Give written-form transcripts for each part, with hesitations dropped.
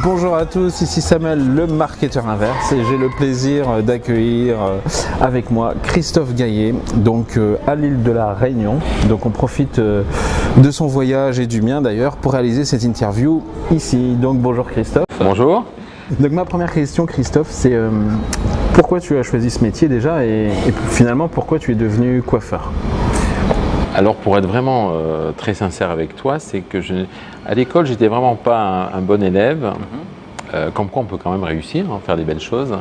Bonjour à tous, ici Samuel, le marketeur inverse, et j'ai le plaisir d'accueillir avec moi Christophe Gaillet, donc à l'île de la Réunion. Donc on profite de son voyage et du mien d'ailleurs pour réaliser cette interview ici. Donc bonjour Christophe. Bonjour. Donc ma première question Christophe, c'est pourquoi tu as choisi ce métier déjà et finalement pourquoi tu es devenu coiffeur? Alors pour être vraiment très sincère avec toi, c'est que à l'école, j'étais vraiment pas un bon élève, comme quoi on peut quand même réussir, faire des belles choses.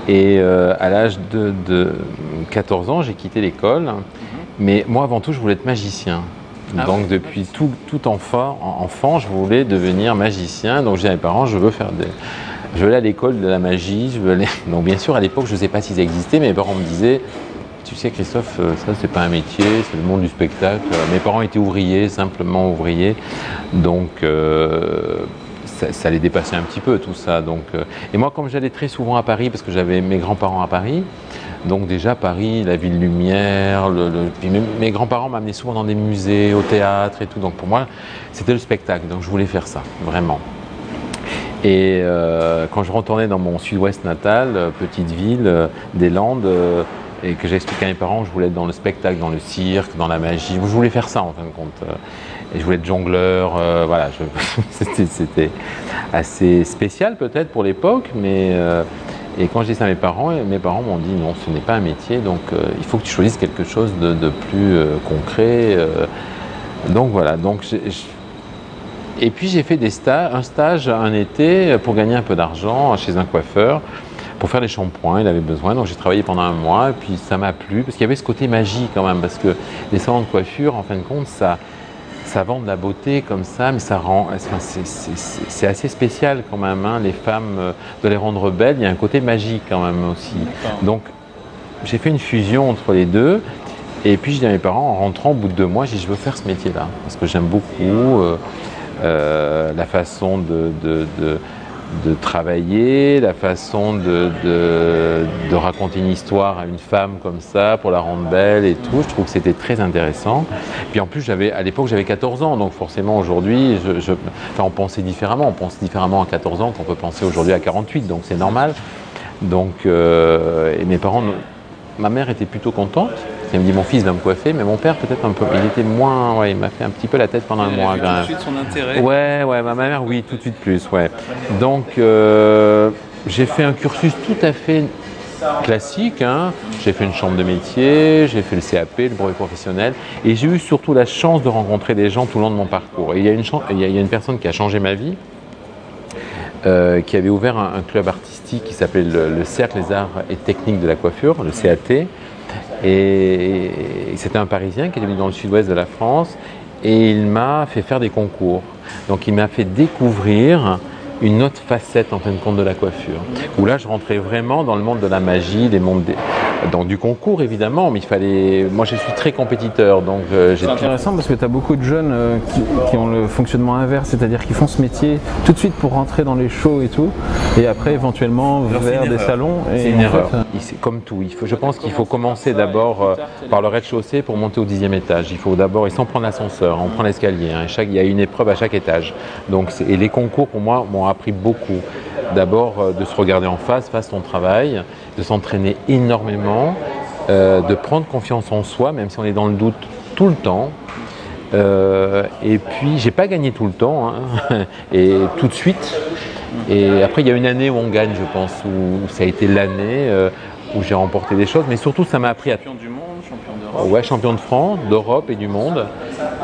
Et à l'âge de 14 ans, j'ai quitté l'école, mais moi avant tout, je voulais être magicien. Donc depuis tout enfant, je voulais devenir magicien. Donc j'ai dit à mes parents, je veux aller à l'école de la magie. Donc bien sûr, à l'époque, je ne sais pas si ça existait, mais mes parents me disaient, tu sais Christophe, ça c'est pas un métier, c'est le monde du spectacle. Mes parents étaient ouvriers, simplement ouvriers, donc ça les dépassait un petit peu tout ça. Donc, et moi comme j'allais très souvent à Paris, parce que j'avais mes grands-parents à Paris, donc déjà Paris, la ville lumière, puis mes grands-parents m'amenaient souvent dans des musées, au théâtre et tout, donc pour moi c'était le spectacle, donc je voulais faire ça, vraiment. Et quand je retournais dans mon sud-ouest natal, petite ville des Landes, et que j'ai expliqué à mes parents que je voulais être dans le spectacle, dans le cirque, dans la magie. Je voulais faire ça en fin de compte. Et je voulais être jongleur. Voilà, c'était assez spécial peut-être pour l'époque, mais et quand j'ai dit ça à mes parents m'ont dit non, ce n'est pas un métier, donc il faut que tu choisisses quelque chose de plus concret. Donc voilà. Et puis j'ai fait un stage un été pour gagner un peu d'argent chez un coiffeur. Pour faire les shampoings, il avait besoin, donc j'ai travaillé pendant un mois et puis ça m'a plu parce qu'il y avait ce côté magie quand même, parce que les salons de coiffure, en fin de compte, ça vend de la beauté comme ça, mais ça rend, c'est assez spécial quand même, les femmes, de les rendre belles, il y a un côté magique quand même aussi. Donc j'ai fait une fusion entre les deux et puis j'ai dit à mes parents, en rentrant au bout de 2 mois, j'ai dit je veux faire ce métier-là parce que j'aime beaucoup la façon de travailler, la façon de raconter une histoire à une femme comme ça pour la rendre belle et tout. Je trouve que c'était très intéressant. Puis en plus, à l'époque j'avais 14 ans, donc forcément aujourd'hui, on pensait différemment. On pense différemment à 14 ans qu'on peut penser aujourd'hui à 48, donc c'est normal. Donc, et mes parents, ma mère était plutôt contente. Elle me dit mon fils va me coiffer, mais mon père peut-être un peu, il était moins, il m'a fait un petit peu la tête pendant un mois. Il a vu tout de suite son intérêt. Ouais, ma mère oui, tout de suite plus, ouais. Donc j'ai fait un cursus tout à fait classique, J'ai fait une chambre de métier, j'ai fait le CAP, le brevet professionnel, et j'ai eu surtout la chance de rencontrer des gens tout le long de mon parcours. Et il y a une personne qui a changé ma vie, qui avait ouvert un club artistique qui s'appelait le Cercle des Arts et Techniques de la Coiffure, le CAT. Et c'était un Parisien qui était venu dans le sud-ouest de la France et il m'a fait faire des concours. Donc il m'a fait découvrir une autre facette en fin de compte de la coiffure. Où là je rentrais vraiment dans le monde de la magie, dans du concours évidemment, mais moi je suis très compétiteur. Donc c'est intéressant parce que tu as beaucoup de jeunes qui ont le fonctionnement inverse, c'est-à-dire qui font ce métier tout de suite pour rentrer dans les shows et tout, et après éventuellement vers des salons. C'est une erreur. Comme tout, je pense qu'il faut commencer d'abord par le rez-de-chaussée pour monter au 10e étage. Il faut d'abord, et sans prendre l'ascenseur, on prend l'escalier, il y a une épreuve à chaque étage. Donc, et les concours pour moi m'ont appris beaucoup. D'abord de se regarder en face ton travail, de s'entraîner énormément, de prendre confiance en soi, même si on est dans le doute tout le temps. Et puis, j'ai pas gagné tout le temps, et tout de suite. Et après, il y a une année où on gagne, je pense, où ça a été l'année où j'ai remporté des choses, mais surtout, ça m'a appris à... Champion du monde, champion d'Europe. Ouais, champion de France, d'Europe et du monde.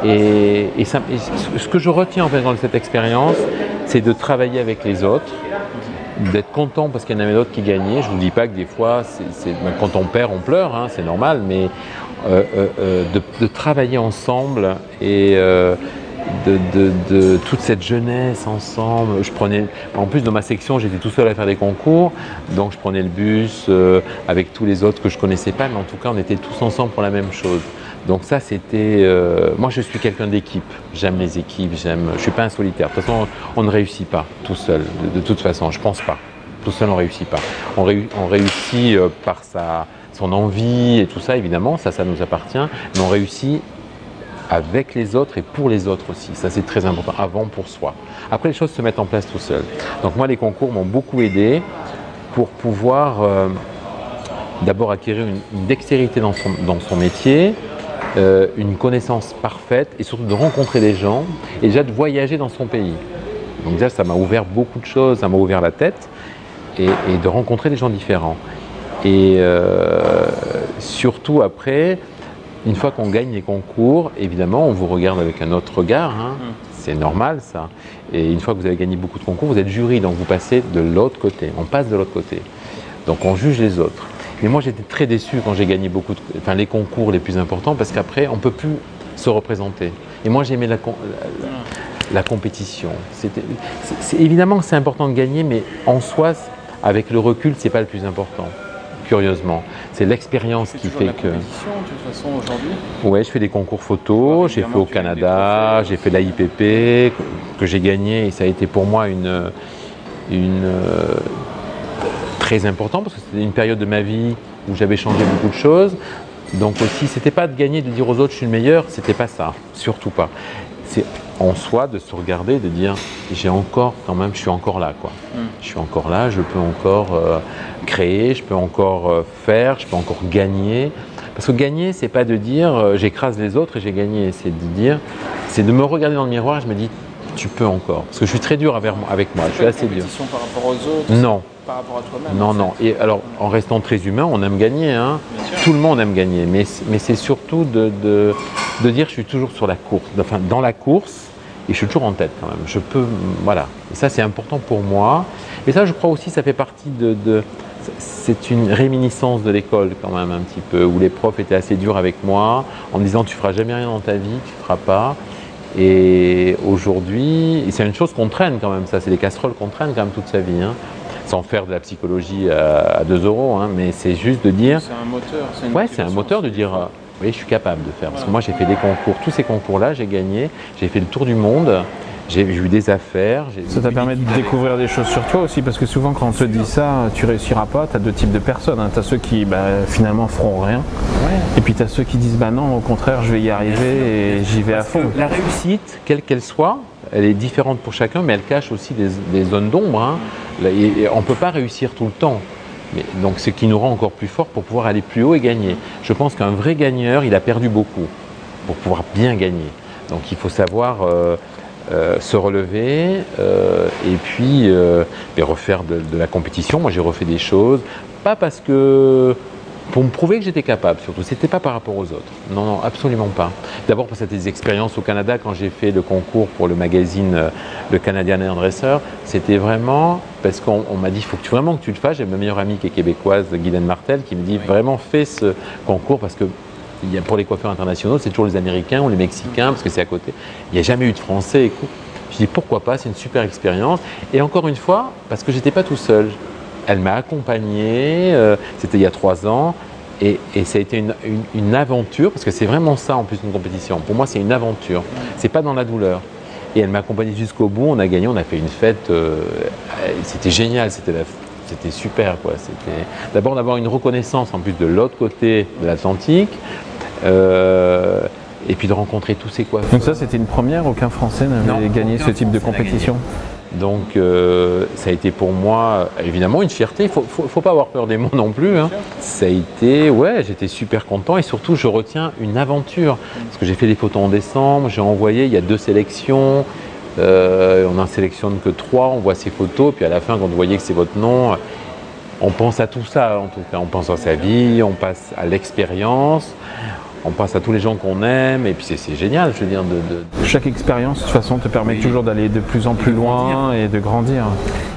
Et ce que je retiens en fait dans cette expérience, c'est de travailler avec les autres, d'être content parce qu'il y en avait d'autres qui gagnaient. Je ne vous dis pas que des fois, quand on perd, on pleure, c'est normal, mais de travailler ensemble et de toute cette jeunesse ensemble. En plus de ma section, j'étais tout seul à faire des concours, donc je prenais le bus avec tous les autres que je ne connaissais pas, mais en tout cas, on était tous ensemble pour la même chose. Donc ça, c'était... moi, je suis quelqu'un d'équipe. J'aime les équipes, je ne suis pas un solitaire. De toute façon, on ne réussit pas tout seul, de toute façon, je ne pense pas. Tout seul, on ne réussit pas. On réussit par son envie et tout ça, évidemment, ça nous appartient, mais on réussit avec les autres et pour les autres aussi. Ça, c'est très important, avant pour soi. Après, les choses se mettent en place tout seul. Donc moi, les concours m'ont beaucoup aidé pour pouvoir d'abord acquérir une dextérité dans son métier, une connaissance parfaite et surtout de rencontrer des gens et déjà de voyager dans son pays. Donc déjà, ça m'a ouvert beaucoup de choses, ça m'a ouvert la tête et de rencontrer des gens différents. Et surtout après, une fois qu'on gagne les concours, évidemment, on vous regarde avec un autre regard, hein. C'est normal ça. Et une fois que vous avez gagné beaucoup de concours, vous êtes jury, donc vous passez de l'autre côté, on passe de l'autre côté. Donc on juge les autres. Mais moi j'étais très déçu quand j'ai gagné les concours les plus importants parce qu'après on ne peut plus se représenter. Et moi j'aimais la compétition. Évidemment que c'est important de gagner, mais en soi, avec le recul, ce n'est pas le plus important. Curieusement, c'est l'expérience qui fait que. De toute façon aujourd'hui. Ouais, je fais des concours photos, j'ai fait au Canada, j'ai fait l'AIPP que j'ai gagné et ça a été pour moi très important parce que c'était une période de ma vie où j'avais changé beaucoup de choses. Donc aussi, c'était pas de gagner, de dire aux autres je suis le meilleur, c'était pas ça, surtout pas. C'est en soi de se regarder, de dire j'ai encore quand même, je suis encore là quoi. Je suis encore là, je peux encore créer, je peux encore faire, je peux encore gagner. Parce que gagner, c'est pas de dire j'écrase les autres et j'ai gagné, c'est de dire, c'est de me regarder dans le miroir et je me dis tu peux encore. Parce que je suis très dur avec moi, je suis assez dur. Par rapport aux autres. Non. Par rapport à toi-même. Non, non. Et alors, en restant très humain, on aime gagner. Hein. Tout le monde aime gagner. Mais c'est surtout de dire je suis toujours sur la course. Enfin, dans la course, et je suis toujours en tête quand même. Je peux, voilà. Et ça, c'est important pour moi. Et ça, je crois aussi, ça fait partie c'est une réminiscence de l'école quand même un petit peu, où les profs étaient assez durs avec moi, en me disant tu feras jamais rien dans ta vie, tu feras pas. Et aujourd'hui, c'est une chose qu'on traîne quand même, ça. C'est des casseroles qu'on traîne quand même toute sa vie. Hein. Sans faire de la psychologie à 2 €, hein, mais c'est juste de dire… C'est un moteur. C'est un moteur de dire oui, je suis capable de faire. Parce que moi, j'ai fait des concours, tous ces concours-là, j'ai gagné, j'ai fait le tour du monde, j'ai eu des affaires. Ça t'a permis de découvrir des choses sur toi aussi, parce que souvent, quand on te dit ça, tu réussiras pas, tu as 2 types de personnes. Hein. Tu as ceux qui finalement feront rien, et puis tu as ceux qui disent non, au contraire, je vais y arriver et j'y vais à fond. La réussite, quelle qu'elle soit, elle est différente pour chacun, mais elle cache aussi des zones d'ombre. Hein. Et on ne peut pas réussir tout le temps. Donc ce qui nous rend encore plus fort pour pouvoir aller plus haut et gagner. Je pense qu'un vrai gagneur, il a perdu beaucoup pour pouvoir bien gagner. Donc il faut savoir se relever et puis refaire de la compétition. Moi j'ai refait des choses, pas parce que… pour me prouver que j'étais capable, surtout. C'était pas par rapport aux autres. Non, non, absolument pas. D'abord parce que c'était des expériences au Canada, quand j'ai fait le concours pour le magazine Le Canadian Hairdresser, c'était vraiment parce qu'on m'a dit, il faut vraiment que tu le fasses. J'ai ma meilleure amie qui est québécoise, Guylaine Martel, qui me dit, vraiment fais ce concours parce que pour les coiffeurs internationaux, c'est toujours les Américains ou les Mexicains, parce que c'est à côté. Il n'y a jamais eu de Français. Écoute. Je dis, pourquoi pas, c'est une super expérience. Et encore une fois, parce que j'étais pas tout seul. Elle m'a accompagné, c'était il y a 3 ans, et ça a été une aventure, parce que c'est vraiment ça en plus une compétition. Pour moi, c'est une aventure, c'est pas dans la douleur. Et elle m'a accompagné jusqu'au bout, on a gagné, on a fait une fête, c'était génial, c'était super, quoi. C'était d'abord d'avoir une reconnaissance en plus de l'autre côté de l'Atlantique, et puis de rencontrer tous ces coiffeurs. Donc ça, c'était une première, aucun Français n'avait gagné ce type de compétition. Donc ça a été pour moi évidemment une fierté, il ne faut pas avoir peur des mots non plus. Hein. Ça a été, j'étais super content et surtout je retiens une aventure. Parce que j'ai fait des photos en décembre, j'ai envoyé, il y a 2 sélections, on n'en sélectionne que 3, on voit ces photos, puis à la fin quand vous voyez que c'est votre nom, on pense à tout ça en tout cas, on pense à sa vie, on passe à l'expérience. On pense à tous les gens qu'on aime et puis c'est génial, je veux dire. Chaque expérience, de toute façon, te permet toujours d'aller de plus en plus loin et de grandir.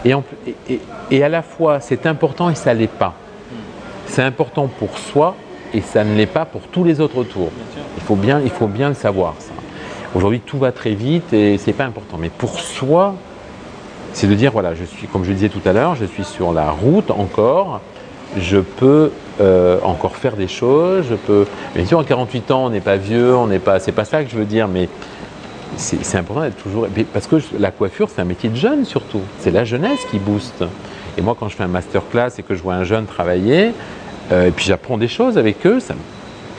Et à la fois, c'est important et ça ne l'est pas. C'est important pour soi et ça ne l'est pas pour tous les autres autour. Il faut bien le savoir, ça. Aujourd'hui, tout va très vite et ce n'est pas important. Mais pour soi, c'est de dire, voilà, comme je le disais tout à l'heure, je suis sur la route encore. Je peux encore faire des choses, bien sûr, à 48 ans, on n'est pas vieux, c'est pas ça que je veux dire, mais c'est important d'être toujours… Parce que la coiffure, c'est un métier de jeune surtout, c'est la jeunesse qui booste. Et moi, quand je fais un masterclass et que je vois un jeune travailler, et puis j'apprends des choses avec eux,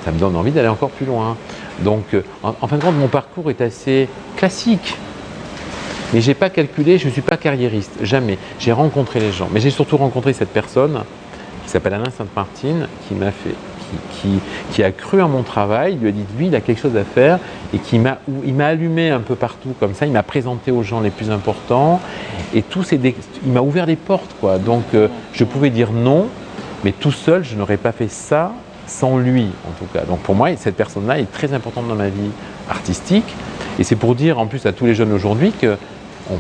ça me donne envie d'aller encore plus loin. Donc, en fin de compte, mon parcours est assez classique. Mais je n'ai pas calculé, je ne suis pas carriériste, jamais. J'ai rencontré les gens, mais j'ai surtout rencontré cette personne qui s'appelle Alain Sainte-Martine, qui a cru en mon travail, il lui a dit lui, il a quelque chose à faire, et il m'a allumé un peu partout comme ça, il m'a présenté aux gens les plus importants, et il m'a ouvert des portes, quoi. Donc je pouvais dire non, mais tout seul, je n'aurais pas fait ça sans lui, en tout cas. Donc pour moi, cette personne-là est très importante dans ma vie artistique, et c'est pour dire en plus à tous les jeunes aujourd'hui que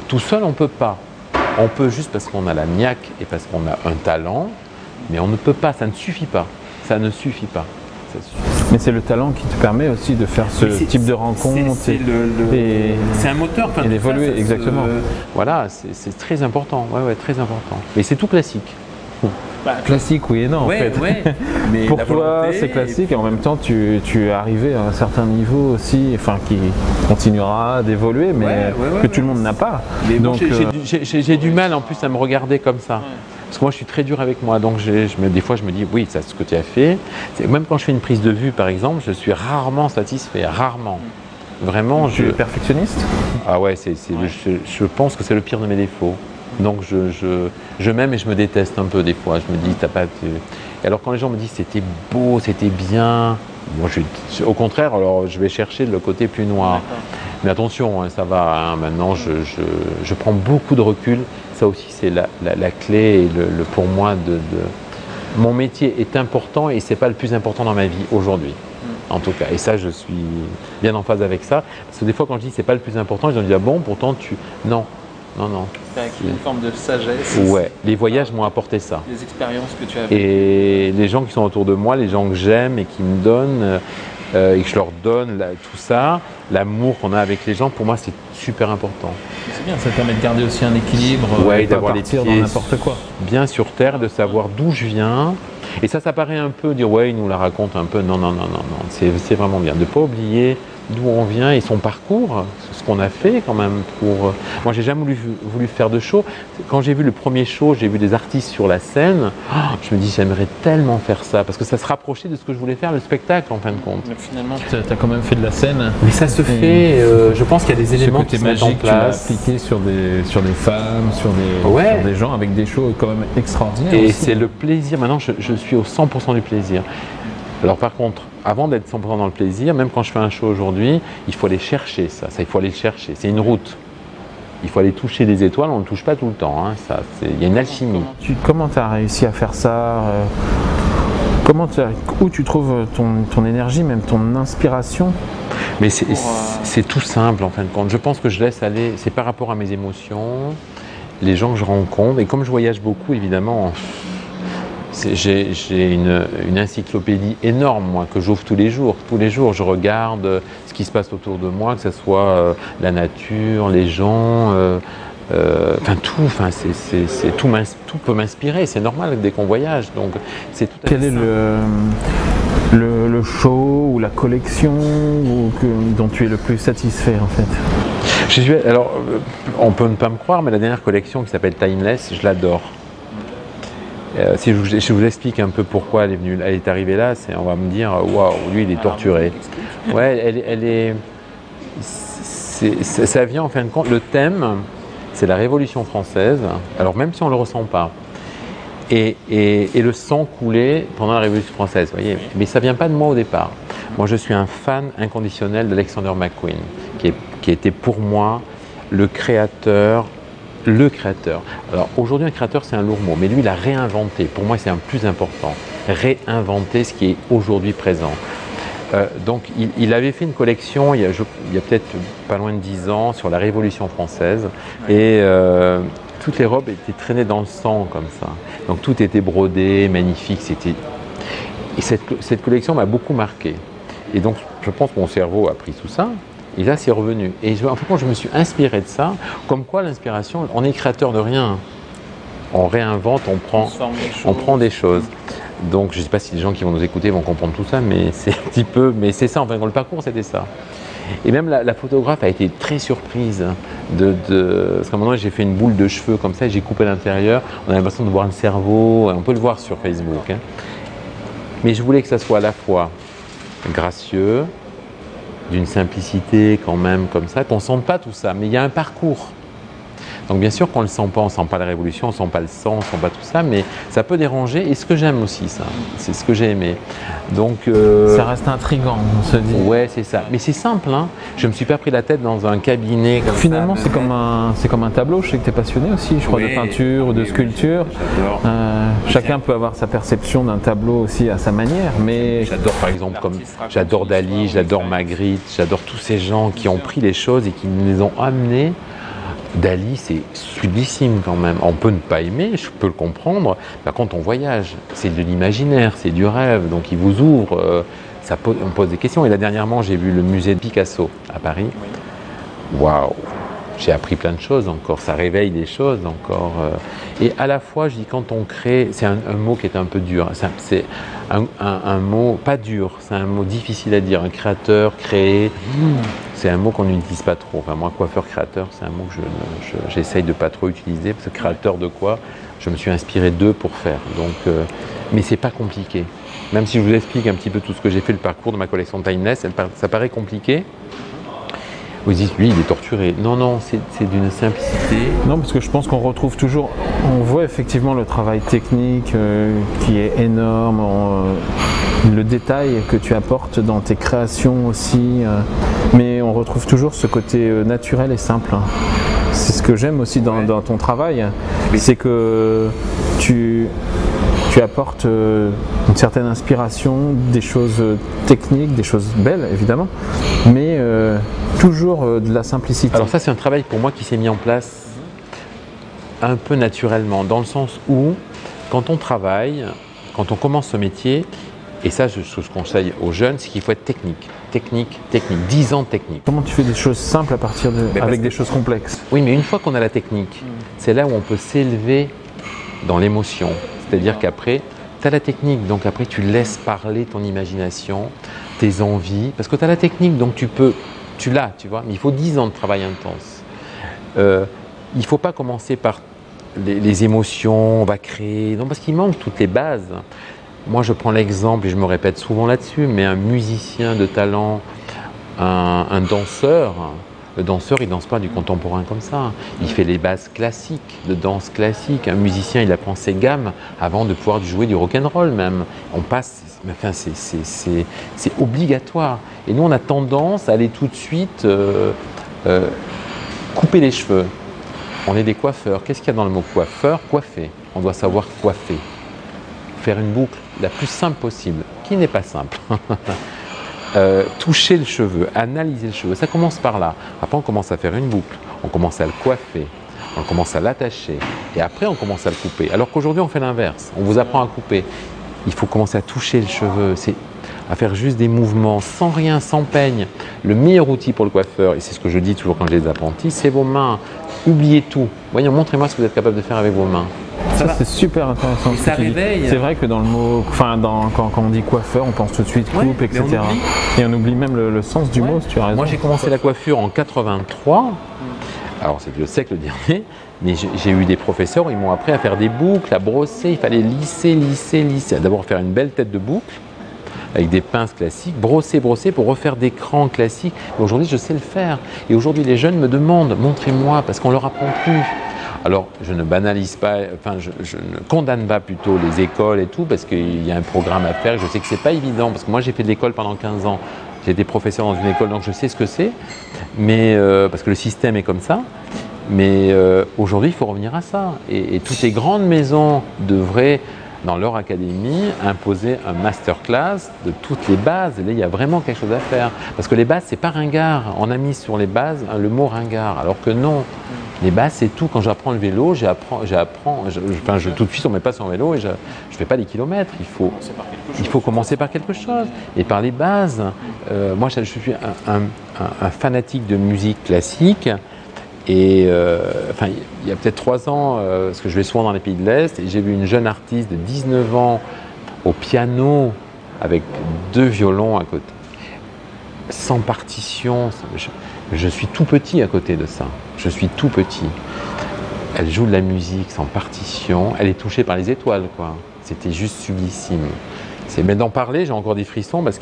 tout seul, on ne peut pas. On peut juste parce qu'on a la niaque et parce qu'on a un talent, mais on ne peut pas, ça ne suffit pas. Ça ne suffit pas. Mais c'est le talent qui te permet aussi de faire ce type de rencontre. C'est un moteur. Et d'évoluer, exactement. Voilà, c'est très important. Ouais, très important. Mais c'est tout classique. Classique, oui et non, en fait. Mais pour toi, c'est classique et en même temps, tu es arrivé à un certain niveau aussi, enfin, qui continuera d'évoluer, mais que tout le monde n'a pas. Mais donc, j'ai du mal en plus à me regarder comme ça. Parce que moi, je suis très dur avec moi. Donc, des fois, je me dis, oui, c'est ce que tu as fait. Même quand je fais une prise de vue, par exemple, je suis rarement satisfait. Rarement. Vraiment. Tu es perfectionniste ? Ah ouais, je pense que c'est le pire de mes défauts. Donc, je m'aime et je me déteste un peu des fois. Je me dis, t'as pas. Et alors, quand les gens me disent, c'était beau, c'était bien. Moi, au contraire, alors, je vais chercher le côté plus noir. Mais attention, hein, ça va. Hein, maintenant, je prends beaucoup de recul. Ça aussi, c'est la clé. Et pour moi, mon métier est important et c'est pas le plus important dans ma vie aujourd'hui. En tout cas. Et ça, je suis bien en phase avec ça. Parce que des fois, quand je dis c'est pas le plus important, je me dis ah bon, pourtant non. C'est une forme de sagesse. Ouais, les voyages m'ont apporté ça. Les expériences que tu as vécues. Et les gens qui sont autour de moi, les gens que j'aime et qui me donnent, et que je leur donne tout ça, l'amour qu'on a avec les gens, pour moi, c'est super important. C'est bien, ça permet de garder aussi un équilibre. Ouais, d'avoir les pieds dans n'importe quoi. Bien sur terre, de savoir d'où je viens. Et ça paraît un peu dire ouais, il nous la raconte un peu. Non. C'est vraiment bien de ne pas oublier d'où on vient et son parcours, ce qu'on a fait quand même pour. Moi, j'ai jamais voulu faire de show. Quand j'ai vu le premier show, j'ai vu des artistes sur la scène. Je me dis j'aimerais tellement faire ça parce que ça se rapprochait de ce que je voulais faire, le spectacle en fin de compte. Donc finalement, tu as quand même fait de la scène. Mais ça se fait. Je pense qu'il y a des éléments qui se mettent en place. Tu l'as appliqué sur des femmes, sur des gens avec des shows quand même extraordinaires. Et aussi. c'est le plaisir. Maintenant, je suis au 100% du plaisir. Alors par contre, avant d'être 100% dans le plaisir, même quand je fais un show aujourd'hui, il faut aller chercher ça, il faut aller le chercher. C'est une route. Il faut aller toucher des étoiles, on ne le touche pas tout le temps. Hein. Il y a une alchimie. Comment tu as réussi à faire ça où tu trouves ton énergie, même ton inspiration? Mais c'est tout simple en fin de compte. Je pense que je laisse aller, c'est par rapport à mes émotions, les gens que je rencontre. Et comme je voyage beaucoup, évidemment, j'ai une encyclopédie énorme, moi, que j'ouvre tous les jours. Tous les jours, je regarde ce qui se passe autour de moi, que ce soit la nature, les gens, tout peut m'inspirer. C'est normal dès qu'on voyage. Donc, c'est tout à fait Quel est le show ou la collection dont tu es le plus satisfait, en fait? Alors, on peut ne pas me croire, mais la dernière collection qui s'appelle Timeless, je l'adore. Si je vous explique un peu pourquoi elle est arrivée là, on va me dire waouh, lui il est torturé. Ouais, ça vient en fin de compte. Le thème, c'est la Révolution française. Alors même si on le ressent pas, et le sang coulé pendant la Révolution française, voyez. Mais ça vient pas de moi au départ. Moi, je suis un fan inconditionnel d'Alexander McQueen, qui était pour moi le créateur. Alors aujourd'hui, un créateur, c'est un lourd mot, mais lui, il a réinventé. Pour moi, c'est un plus important. Réinventer ce qui est aujourd'hui présent. Donc, il avait fait une collection il y a peut-être pas loin de 10 ans sur la Révolution française. Et toutes les robes étaient traînées dans le sang comme ça. Donc, tout était brodé, magnifique. Et cette collection m'a beaucoup marqué. Et donc, je pense que mon cerveau a pris tout ça. Et là, c'est revenu. Et en fait, je me suis inspiré de ça. Comme quoi, l'inspiration, on est créateur de rien. On réinvente, on prend des choses. Donc, je ne sais pas si les gens qui vont nous écouter vont comprendre tout ça, mais c'est un petit peu. Mais c'est ça, enfin, dans le parcours, c'était ça. Et même la photographe a été très surprise parce qu'à un moment, j'ai fait une boule de cheveux comme ça, et j'ai coupé l'intérieur. On a l'impression de voir le cerveau. On peut le voir sur Facebook. Hein. Mais je voulais que ça soit à la fois gracieux, d'une simplicité quand même comme ça, qu'on ne sente pas tout ça, mais il y a un parcours. Donc bien sûr qu'on ne le sent pas, on ne sent pas la révolution, on ne sent pas le sang, on ne sent pas tout ça, mais ça peut déranger, et ce que j'aime aussi ça, c'est ce que j'ai aimé. Donc, ça reste intriguant, on se dit. Ouais, c'est ça. Mais c'est simple, hein. Je ne me suis pas pris la tête dans un cabinet comme Finalement, ça. c'est comme un tableau, je sais que tu es passionné aussi, je crois, de peinture ou de sculpture. J'adore. Chacun peut avoir sa perception d'un tableau aussi à sa manière, mais... J'adore par exemple, j'adore Dali, j'adore Magritte, j'adore tous ces gens qui ont pris les choses et qui nous les ont amenées. Dali, c'est sublissime quand même. On peut ne pas aimer, je peux le comprendre. Par contre, on voyage. C'est de l'imaginaire, c'est du rêve. Donc, il vous ouvre. On pose des questions. Et là, dernièrement, j'ai vu le musée de Picasso à Paris. Waouh! J'ai appris plein de choses encore. Ça réveille des choses encore. Et à la fois, je dis, quand on crée, c'est un mot qui est un peu dur. C'est un mot pas dur, c'est un mot difficile à dire. Un créateur, créer. C'est un mot qu'on n'utilise pas trop. Enfin, moi, coiffeur-créateur, c'est un mot que j'essaye de pas trop utiliser. Parce que créateur de quoi? Je me suis inspiré d'eux pour faire. Donc, mais c'est pas compliqué. Même si je vous explique un petit peu tout ce que j'ai fait, le parcours de ma collection Timeless, ça paraît compliqué. Vous dites, lui, il est torturé. Non, non, c'est d'une simplicité. Non, parce que je pense qu'on retrouve toujours, on voit effectivement le travail technique qui est énorme, le détail que tu apportes dans tes créations aussi, mais on retrouve toujours ce côté naturel et simple. C'est ce que j'aime aussi dans ton travail, c'est que tu apportes une certaine inspiration, des choses techniques, des choses belles évidemment, mais toujours de la simplicité. Alors ça, c'est un travail pour moi qui s'est mis en place un peu naturellement, dans le sens où quand on travaille, quand on commence ce métier, et ça je conseille aux jeunes, c'est qu'il faut être technique, 10 ans de technique. Comment tu fais des choses simples à partir avec des choses complexes? Oui, mais une fois qu'on a la technique, c'est là où on peut s'élever dans l'émotion. C'est-à-dire qu'après, tu as la technique, donc après tu laisses parler ton imagination, tes envies, parce que tu as la technique, donc tu l'as, tu vois, mais il faut 10 ans de travail intense. Il ne faut pas commencer par les émotions, on va créer, non, parce qu'il manque toutes les bases. Moi, je prends l'exemple, et je me répète souvent là-dessus, mais un musicien de talent, un danseur, le danseur, il ne danse pas du contemporain comme ça. Il fait les bases classiques, de danse classique. Un musicien, il apprend ses gammes avant de pouvoir jouer du rock'n'roll même. On passe, enfin, c'est obligatoire. Et nous, on a tendance à aller tout de suite couper les cheveux. On est des coiffeurs. Qu'est-ce qu'il y a dans le mot coiffeur? Coiffer. On doit savoir coiffer. Faire une boucle la plus simple possible, qui n'est pas simple. Toucher le cheveu, analyser le cheveu, ça commence par là. Après, on commence à faire une boucle, on commence à le coiffer, on commence à l'attacher, et après, on commence à le couper. Alors qu'aujourd'hui, on fait l'inverse. On vous apprend à couper. Il faut commencer à toucher le cheveu, à faire juste des mouvements, sans rien, sans peigne. Le meilleur outil pour le coiffeur, et c'est ce que je dis toujours quand j'ai des apprentis, c'est vos mains. Oubliez tout. Voyons, montrez-moi ce que vous êtes capable de faire avec vos mains. Ça c'est super intéressant. Et ça réveille. C'est vrai que dans le mot, quand on dit coiffeur, on pense tout de suite coupe, etc. Et on oublie même le sens du mot, si tu as raison. Moi, j'ai commencé la coiffure en 83. Alors, c'est le siècle dernier. Mais j'ai eu des professeurs, ils m'ont appris à faire des boucles, à brosser. Il fallait lisser. D'abord faire une belle tête de boucle avec des pinces classiques, brosser pour refaire des crans classiques. Mais aujourd'hui, je sais le faire. Et aujourd'hui, les jeunes me demandent, montrez-moi, parce qu'on ne leur apprend plus. Alors, je ne banalise pas, enfin, je ne condamne pas plutôt les écoles et tout, parce qu'il y a un programme à faire. Je sais que ce n'est pas évident, parce que moi, j'ai fait de l'école pendant 15 ans. J'ai été professeur dans une école, donc je sais ce que c'est, mais parce que le système est comme ça. Mais aujourd'hui, il faut revenir à ça. Et toutes les grandes maisons devraient, dans leur académie, imposer un masterclass de toutes les bases. Et là, il y a vraiment quelque chose à faire. Parce que les bases, c'est pas ringard. On a mis sur les bases le mot ringard, alors que non. Les bases, c'est tout. Quand j'apprends le vélo, tout de suite, on ne met pas sur un vélo et je ne fais pas des kilomètres. Il faut commencer par quelque chose. Et par les bases. Moi, je suis un fanatique de musique classique. Et il y a peut-être 3 ans, parce que je vais souvent dans les pays de l'Est, et j'ai vu une jeune artiste de 19 ans au piano avec 2 violons à côté, sans partition. Je suis tout petit à côté de ça. Je suis tout petit. Elle joue de la musique sans partition. Elle est touchée par les étoiles, quoi. C'était juste sublissime. Mais d'en parler, j'ai encore des frissons parce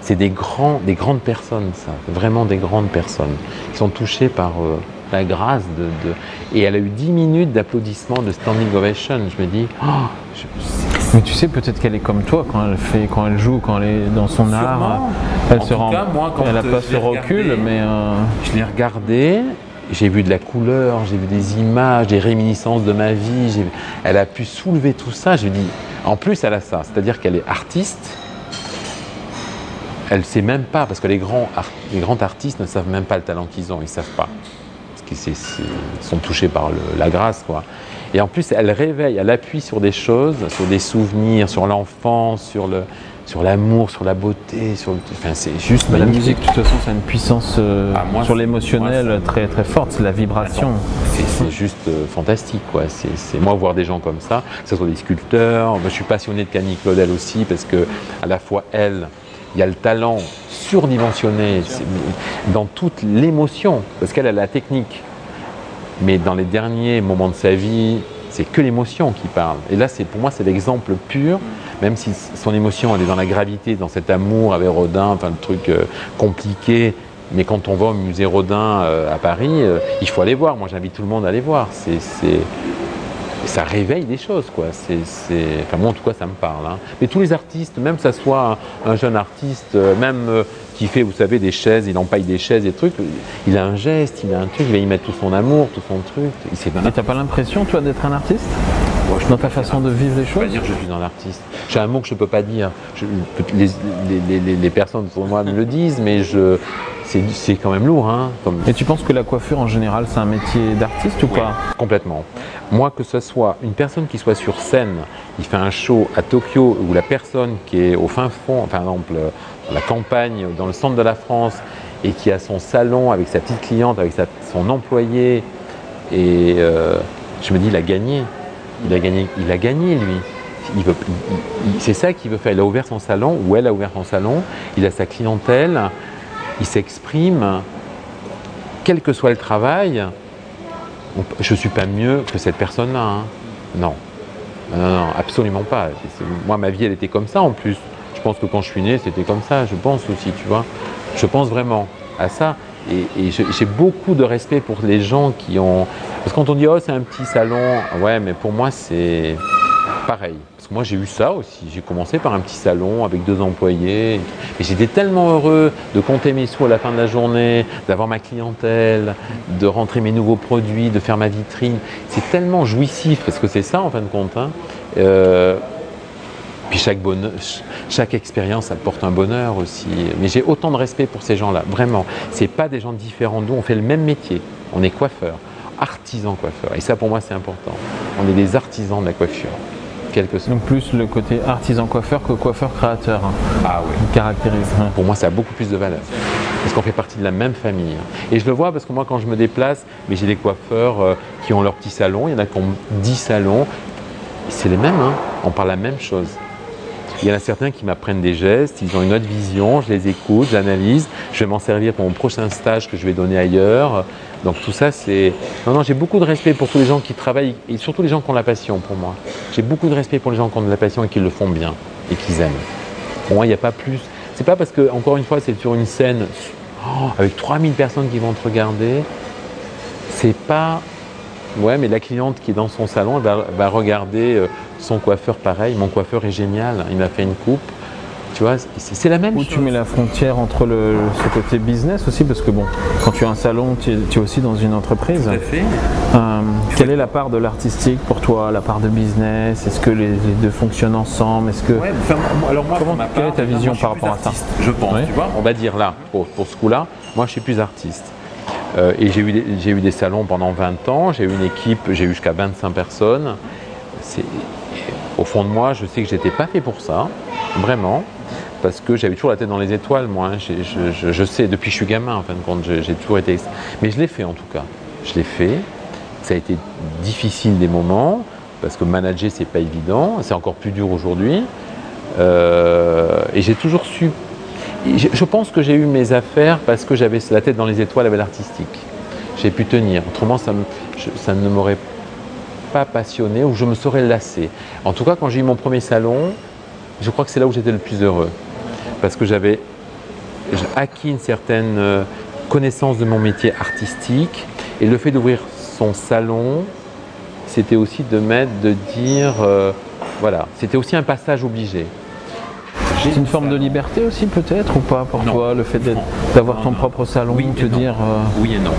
c'est des grandes personnes, ça, vraiment des grandes personnes qui sont touchées par la grâce et elle a eu 10 minutes d'applaudissements, de standing ovation. Je me dis, mais tu sais, peut-être qu'elle est comme toi quand elle joue, quand elle est dans son art, elle n'a pas ce recul, mais je l'ai regardée. J'ai vu de la couleur, j'ai vu des images, des réminiscences de ma vie. Elle a pu soulever tout ça. Je me dis, en plus, elle a ça, c'est-à-dire qu'elle est artiste. Elle ne sait même pas, parce que les grands artistes ne savent même pas le talent qu'ils ont, ils ne savent pas. Parce qu'ils sont touchés par la grâce, quoi. Et en plus, elle réveille, elle appuie sur des choses, sur des souvenirs, sur l'enfance, sur l'amour, sur la beauté, enfin, c'est juste la musique, de toute façon, ça a une puissance sur l'émotionnel très, très forte, c'est la vibration. C'est juste fantastique, quoi. C'est moi, voir des gens comme ça, que ce soit des sculpteurs. Moi, je suis passionné de Camille Claudel aussi, parce que à la fois elle, il y a le talent surdimensionné dans toute l'émotion, parce qu'elle a la technique. Mais dans les derniers moments de sa vie, c'est que l'émotion qui parle. Et là, pour moi, c'est l'exemple pur, même si son émotion, elle est dans la gravité, dans cet amour avec Rodin, enfin le truc compliqué. Mais quand on va au musée Rodin à Paris, il faut aller voir. Moi, j'invite tout le monde à aller voir. Ça réveille des choses, quoi. Enfin, moi, en tout cas, ça me parle. Hein. Mais tous les artistes, même que ça soit un jeune artiste, même qui fait, vous savez, des chaises, il empaille des chaises et trucs, il a un geste, il a un truc, il va y mettre tout son amour, tout son truc. Et t'as pas l'impression, toi, d'être un artiste dans ta façon de vivre les choses? Je peux pas dire que je suis un artiste. J'ai un mot que je peux pas dire. Les personnes autour de moi me le disent, mais c'est quand même lourd. Hein, Et tu penses que la coiffure, en général, c'est un métier d'artiste ou pas? Complètement. Moi, que ce soit une personne qui soit sur scène, il fait un show à Tokyo, ou la personne qui est au fin fond, par exemple, la campagne, dans le centre de la France, et qui a son salon avec sa petite cliente, avec son employé, et je me dis, il a gagné. Il a gagné, lui. C'est ça qu'il veut faire. Il a ouvert son salon, ou elle a ouvert son salon, il a sa clientèle, il s'exprime, quel que soit le travail. Je ne suis pas mieux que cette personne-là. Hein. Non, absolument pas. Moi, ma vie, elle était comme ça en plus. Je pense que quand je suis né, c'était comme ça. Je pense aussi, tu vois. Je pense vraiment à ça. Et j'ai beaucoup de respect pour les gens qui ont... Parce que quand on dit « oh, c'est un petit salon », ouais, mais pour moi, c'est pareil. Parce que moi, j'ai eu ça aussi. J'ai commencé par un petit salon avec 2 employés. Et j'étais tellement heureux de compter mes sous à la fin de la journée, d'avoir ma clientèle, de rentrer mes nouveaux produits, de faire ma vitrine. C'est tellement jouissif, parce que c'est ça, en fin de compte. Hein. Puis chaque expérience apporte un bonheur aussi. Mais j'ai autant de respect pour ces gens-là, vraiment. Ce n'est pas des gens différents de nous, on fait le même métier. On est coiffeurs, artisans coiffeurs. Et ça, pour moi, c'est important. On est des artisans de la coiffure. Donc plus le côté artisan coiffeur que coiffeur créateur. Hein, ah oui. Qui caractérise. Pour moi, ça a beaucoup plus de valeur. Parce qu'on fait partie de la même famille. Et je le vois parce que moi, quand je me déplace, mais j'ai des coiffeurs qui ont leur petit salon. Il y en a qui ont 10 salons. C'est les mêmes, hein. On parle la même chose. Il y en a certains qui m'apprennent des gestes, ils ont une autre vision, je les écoute, j'analyse, je vais m'en servir pour mon prochain stage que je vais donner ailleurs. Donc tout ça, c'est... Non, j'ai beaucoup de respect pour tous les gens qui travaillent et surtout les gens qui ont la passion pour moi. J'ai beaucoup de respect pour les gens qui ont de la passion et qui le font bien et qu'ils aiment. Pour moi, il n'y a pas plus. C'est pas parce que, encore une fois, c'est sur une scène avec 3000 personnes qui vont te regarder. C'est pas... Ouais, mais la cliente qui est dans son salon, elle va regarder son coiffeur pareil. Mon coiffeur est génial, il m'a fait une coupe. Tu vois, c'est la même chose. Où tu mets la frontière entre ce côté business aussi, parce que bon, quand tu as un salon, tu es aussi dans une entreprise. Tout à fait. Quelle est la part de l'artistique pour toi, la part de business? Est-ce que les deux fonctionnent ensemble? Est-ce que... Ouais, alors moi, quelle est ta vision par rapport à ça? Je pense, tu vois. On va dire là, pour ce coup-là, moi je suis plus artiste. Et j'ai eu des salons pendant 20 ans, j'ai eu une équipe, j'ai eu jusqu'à 25 personnes. Au fond de moi, je sais que je n'étais pas fait pour ça, vraiment, parce que j'avais toujours la tête dans les étoiles, moi. Hein. Je sais, depuis que je suis gamin, en fin de compte, j'ai toujours été... Mais je l'ai fait en tout cas, je l'ai fait. Ça a été difficile des moments, parce que manager, c'est pas évident, c'est encore plus dur aujourd'hui. Et j'ai toujours su... Je pense que j'ai eu mes affaires parce que j'avais la tête dans les étoiles avec l'artistique. J'ai pu tenir. Autrement, ça ne m'aurait pas passionné ou je me serais lassé. En tout cas, quand j'ai eu mon premier salon, je crois que c'est là où j'étais le plus heureux. Parce que j'avais acquis une certaine connaissance de mon métier artistique. Et le fait d'ouvrir son salon, c'était aussi de dire, voilà, c'était aussi un passage obligé. C'est une forme de liberté aussi peut-être ou pas pour toi, le fait d'avoir ton propre salon, oui te dire… Oui et non.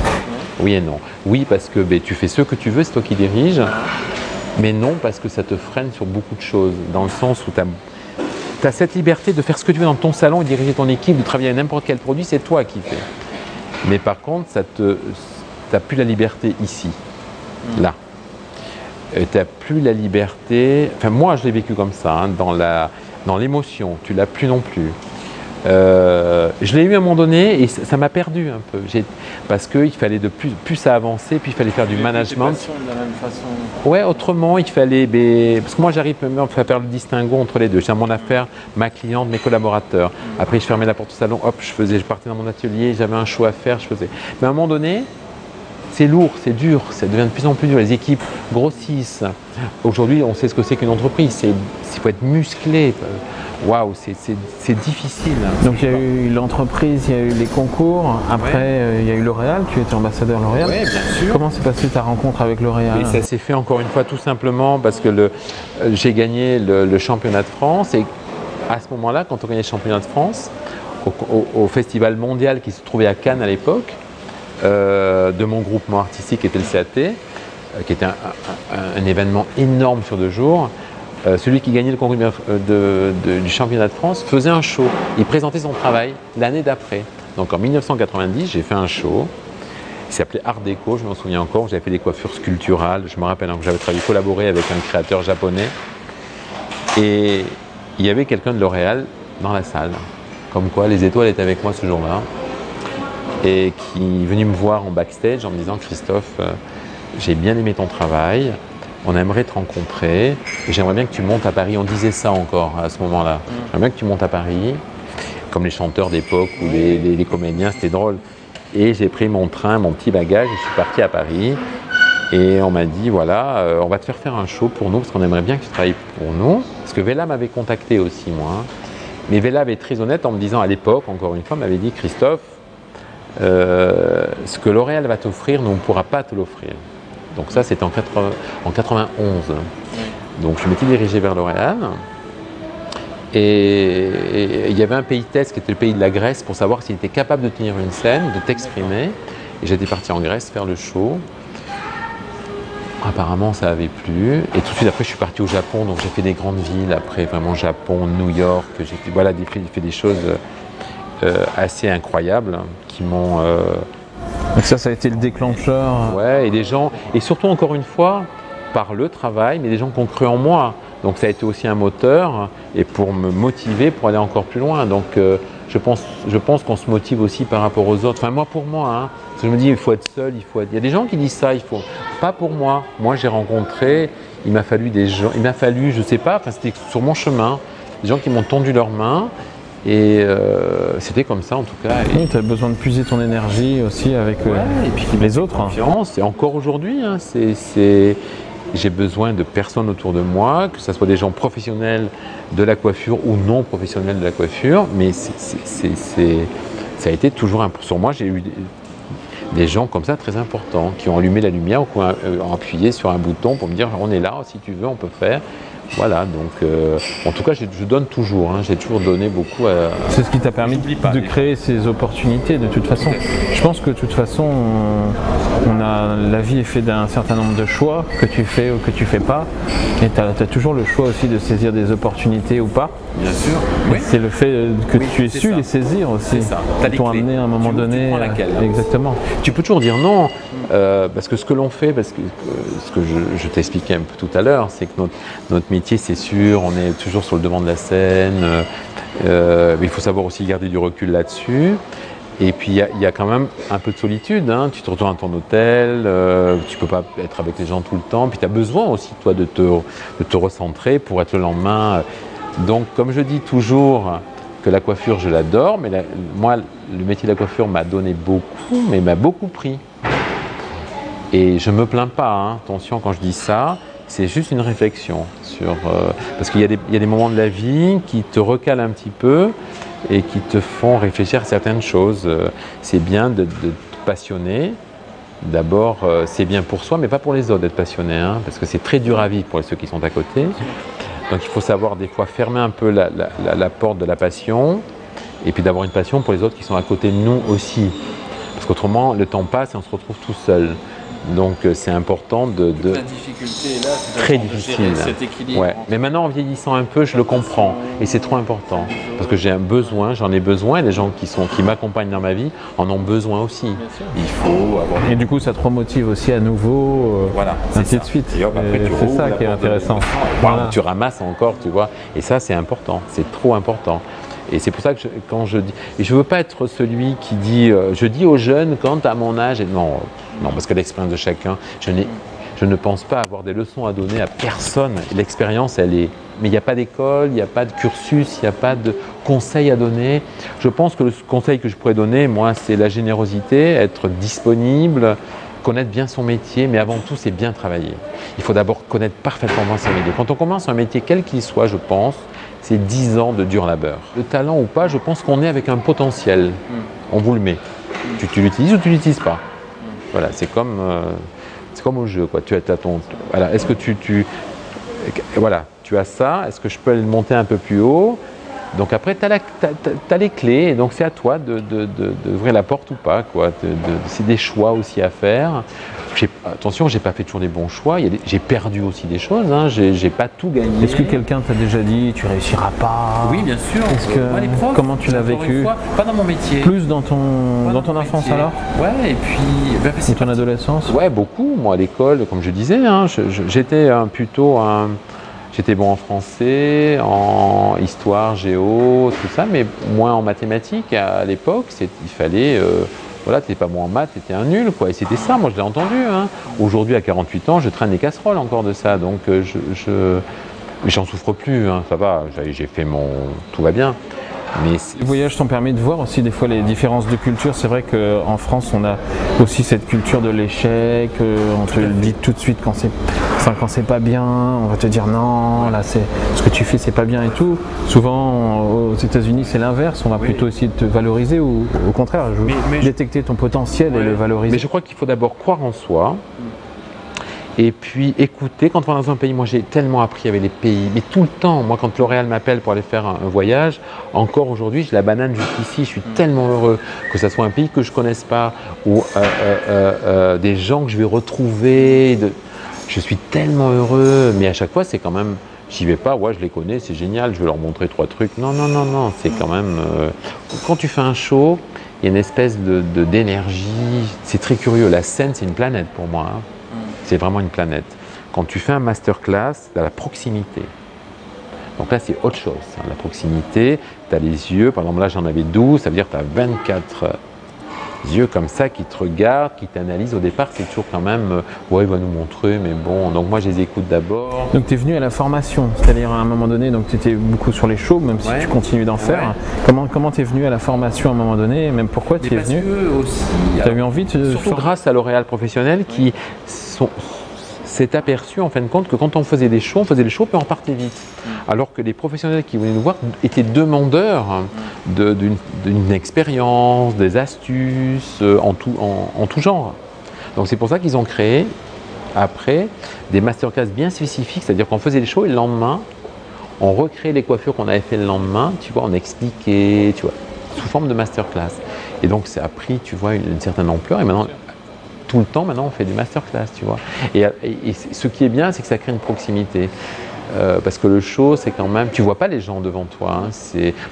Oui et non. Oui parce que tu fais ce que tu veux, c'est toi qui diriges. Mais non parce que ça te freine sur beaucoup de choses. Dans le sens où tu as cette liberté de faire ce que tu veux dans ton salon et diriger ton équipe, de travailler à n'importe quel produit, c'est toi qui fais. Mais par contre, tu n'as plus la liberté ici, là. Tu n'as plus la liberté… Enfin moi je l'ai vécu comme ça, hein, dans l'émotion, tu l'as plus non plus. Je l'ai eu à un moment donné et ça m'a perdu un peu. Parce qu'il fallait de plus ça avancer, puis il fallait faire du management. De la même façon. Ouais, autrement, il fallait… Parce que moi, j'arrive même à faire le distinguo entre les deux. J'ai mon affaire, ma cliente, mes collaborateurs. Après, je fermais la porte au salon, hop, je partais dans mon atelier, j'avais un show à faire, je faisais. Mais à un moment donné, c'est lourd, c'est dur, ça devient de plus en plus dur. Les équipes grossissent. Aujourd'hui, on sait ce que c'est qu'une entreprise. Il faut être musclé. Waouh, c'est difficile. Donc il y a eu l'entreprise, il y a eu les concours, après il y a eu L'Oréal, tu étais ambassadeur L'Oréal. Oui, bien sûr. Comment s'est passée ta rencontre avec L'Oréal? Et ça s'est fait encore une fois tout simplement parce que j'ai gagné le championnat de France et à ce moment-là, quand on gagnait le championnat de France, au festival mondial qui se trouvait à Cannes à l'époque, de mon groupement artistique qui était le CAT, qui était un événement énorme sur 2 jours, celui qui gagnait le concours du championnat de France faisait un show. Il présentait son travail l'année d'après. Donc en 1990, j'ai fait un show. Il s'appelait Art Déco, je m'en souviens encore. J'avais fait des coiffures sculpturales. Je me rappelle que j'avais collaboré avec un créateur japonais. Et il y avait quelqu'un de L'Oréal dans la salle. Comme quoi, les étoiles étaient avec moi ce jour-là. Et qui est venu me voir en backstage en me disant « Christophe, j'ai bien aimé ton travail. On aimerait te rencontrer, j'aimerais bien que tu montes à Paris. » On disait ça encore à ce moment-là. J'aimerais bien que tu montes à Paris, comme les chanteurs d'époque ou les comédiens, c'était drôle. Et j'ai pris mon train, mon petit bagage, et je suis parti à Paris. Et on m'a dit, voilà, on va te faire un show pour nous, parce qu'on aimerait bien que tu travailles pour nous. Parce que Vella m'avait contacté aussi, moi. Mais Vella avait été très honnête en me disant, à l'époque, encore une fois, m'avait dit, Christophe, ce que L'Oréal va t'offrir, nous, on ne pourra pas te l'offrir. Donc ça, c'était en 91. Donc je m'étais dirigé vers L'Oréal. Et il y avait un pays test qui était le pays de la Grèce pour savoir s'il était capable de tenir une scène, de t'exprimer. Et j'étais parti en Grèce faire le show. Apparemment, ça avait plu. Et tout de suite après, je suis parti au Japon. Donc j'ai fait des grandes villes. Après, vraiment Japon, New York. J'ai fait des choses assez incroyables qui m'ont… Donc ça a été le déclencheur. Ouais, et des gens, et surtout encore une fois, par le travail, mais des gens qui ont cru en moi. Donc ça a été aussi un moteur, et pour me motiver pour aller encore plus loin. Donc je pense qu'on se motive aussi par rapport aux autres. Enfin moi pour moi, hein, parce que je me dis il faut être seul, il y a des gens qui disent ça, pas pour moi. Moi j'ai rencontré, il m'a fallu des gens, je sais pas, enfin c'était sur mon chemin, des gens qui m'ont tendu leurs mains. Et c'était comme ça en tout cas. Oui, tu as besoin de puiser ton énergie aussi avec et puis les autres. Confiance. Et encore aujourd'hui, hein, j'ai besoin de personnes autour de moi, que ce soit des gens professionnels de la coiffure ou non professionnels de la coiffure. Mais ça a été toujours sur moi, j'ai eu des gens comme ça très importants qui ont allumé la lumière ou qui ont appuyé sur un bouton pour me dire on est là, si tu veux, on peut faire. Voilà, donc en tout cas, je donne toujours, hein, j'ai toujours donné beaucoup à… C'est ce qui t'a permis de créer ces opportunités de toute façon. Je pense que de toute façon, la vie est faite d'un certain nombre de choix que tu fais ou que tu fais pas. Et tu as toujours le choix aussi de saisir des opportunités ou pas. Bien sûr. Oui. C'est le fait que tu aies su les saisir aussi. Qui t'ont amené à un moment donné. Laquelle, exactement. Tu peux toujours dire non, parce que ce que l'on fait, ce que je t'expliquais un peu tout à l'heure, c'est que notre métier, c'est sûr, on est toujours sur le devant de la scène, mais il faut savoir aussi garder du recul là-dessus. Et puis il y a quand même un peu de solitude, hein. Tu te retournes à ton hôtel, tu ne peux pas être avec les gens tout le temps, puis tu as besoin aussi toi de te recentrer pour être le lendemain. Donc comme je dis toujours que la coiffure je l'adore, mais moi le métier de la coiffure m'a donné beaucoup, mais m'a beaucoup pris. Et je ne me plains pas, hein. Attention quand je dis ça, c'est juste une réflexion sur parce qu'il y a des moments de la vie qui te recalent un petit peu et qui te font réfléchir à certaines choses. C'est bien de te passionner. D'abord, c'est bien pour soi, mais pas pour les autres d'être passionné, hein, parce que c'est très dur à vivre pour ceux qui sont à côté. Donc il faut savoir des fois fermer un peu la porte de la passion, et puis d'avoir une passion pour les autres qui sont à côté de nous aussi. Parce qu'autrement, le temps passe et on se retrouve tout seul. Donc c'est important de... La difficulté est là, c'est très de difficile. gérer cet équilibre. Ouais. Mais maintenant, en vieillissant un peu, je le comprends. Et c'est trop important. Parce que j'ai un besoin, j'en ai besoin. Et les gens qui m'accompagnent dans ma vie en ont besoin aussi. Il faut avoir... Et du coup, ça te remotive aussi à nouveau, voilà, ainsi de suite. C'est ça qui est intéressant. Voilà. Tu ramasses encore, tu vois. Et ça, c'est important. C'est trop important. Et c'est pour ça que quand je dis, et je veux pas être celui qui dit, je dis aux jeunes quand à mon âge, et non, parce que l'expérience de chacun, je ne pense pas avoir des leçons à donner à personne. L'expérience, elle est, mais il n'y a pas d'école, il n'y a pas de cursus, il n'y a pas de conseils à donner. Je pense que le conseil que je pourrais donner, moi, c'est la générosité, être disponible, connaître bien son métier, mais avant tout, c'est bien travailler. Il faut d'abord connaître parfaitement son métier. Quand on commence un métier, quel qu'il soit, je pense, c'est 10 ans de dur labeur. Le talent ou pas, je pense qu'on est avec un potentiel. On vous le met. Tu l'utilises ou tu ne l'utilises pas. Voilà, c'est comme au jeu, quoi. Tu as ton, voilà, est-ce que voilà, tu as ça, est-ce que je peux le monter un peu plus haut? Donc après, tu as les clés, et donc c'est à toi d'ouvrir la porte ou pas, quoi. C'est des choix aussi à faire. Attention, j'ai pas fait toujours des bons choix, j'ai perdu aussi des choses, hein. J'ai pas tout gagné. Est-ce que quelqu'un t'a déjà dit tu réussiras pas? Oui, bien sûr. Les profs, comment tu l'as vécu? Pas dans mon métier. Plus dans ton enfance métier. Alors? Ouais, et puis... c'est ton adolescence? Ouais, beaucoup. Moi, à l'école, comme je disais, hein, j'étais plutôt un... J'étais bon en français, en histoire, géo, tout ça, mais moins en mathématiques. À l'époque, il fallait... voilà, tu n'étais pas bon en maths, tu étais un nul, quoi. Et c'était ça, moi je l'ai entendu. Hein. Aujourd'hui, à 48 ans, je traîne des casseroles encore de ça. Donc, j'en souffre plus, hein, ça va. J'ai fait mon... Tout va bien. Mais les voyages t'ont permis de voir aussi des fois les différences de culture. C'est vrai qu'en France, on a aussi cette culture de l'échec. On te le dit tout de suite quand c'est pas bien. On va te dire non, là ce que tu fais c'est pas bien et tout. Souvent aux États-Unis c'est l'inverse. On va plutôt essayer de te valoriser ou au contraire détecter ton potentiel et le valoriser. Mais je crois qu'il faut d'abord croire en soi. Et puis écoutez, quand on va dans un pays, moi j'ai tellement appris avec les pays, mais tout le temps, moi quand L'Oréal m'appelle pour aller faire un voyage, encore aujourd'hui je la banane jusqu'ici, je suis tellement heureux que ce soit un pays que je ne connaisse pas ou des gens que je vais retrouver, je suis tellement heureux, mais à chaque fois c'est quand même, j'y vais pas, ouais je les connais, c'est génial, je vais leur montrer 3 trucs, non, c'est quand même, quand tu fais un show, il y a une espèce d'énergie, c'est très curieux, la scène c'est une planète pour moi, hein. C'est vraiment une planète. Quand tu fais un masterclass, tu as la proximité. Donc là, c'est autre chose. Hein. La proximité, tu as les yeux. Par exemple, là, j'en avais 12. Ça veut dire que tu as 24 yeux comme ça qui te regardent, qui t'analysent. Au départ, c'est toujours quand même ouais, il va nous montrer, mais bon. Donc moi, je les écoute d'abord. Donc tu es venu à la formation. C'est-à-dire à un moment donné, tu étais beaucoup sur les shows, même si tu continues d'en faire. Comment tu es venu à la formation à un moment donné? Même pourquoi tu es venu? Tu as eu envie de... Surtout grâce à L'Oréal Professionnel qui s'est aperçu en fin de compte que quand on faisait des shows, puis on repartait vite. Alors que les professionnels qui venaient nous voir étaient demandeurs d'une expérience, des astuces, en tout genre. Donc c'est pour ça qu'ils ont créé après des masterclass bien spécifiques, c'est-à-dire qu'on faisait les shows et le lendemain, on recréait les coiffures qu'on avait fait le lendemain, tu vois, on expliquait, tu vois, sous forme de masterclass. Et donc ça a pris, tu vois, une certaine ampleur et maintenant... Tout le temps, maintenant, on fait des masterclass, tu vois. Et ce qui est bien, c'est que ça crée une proximité. Parce que le show, c'est quand même... Tu vois pas les gens devant toi. Hein.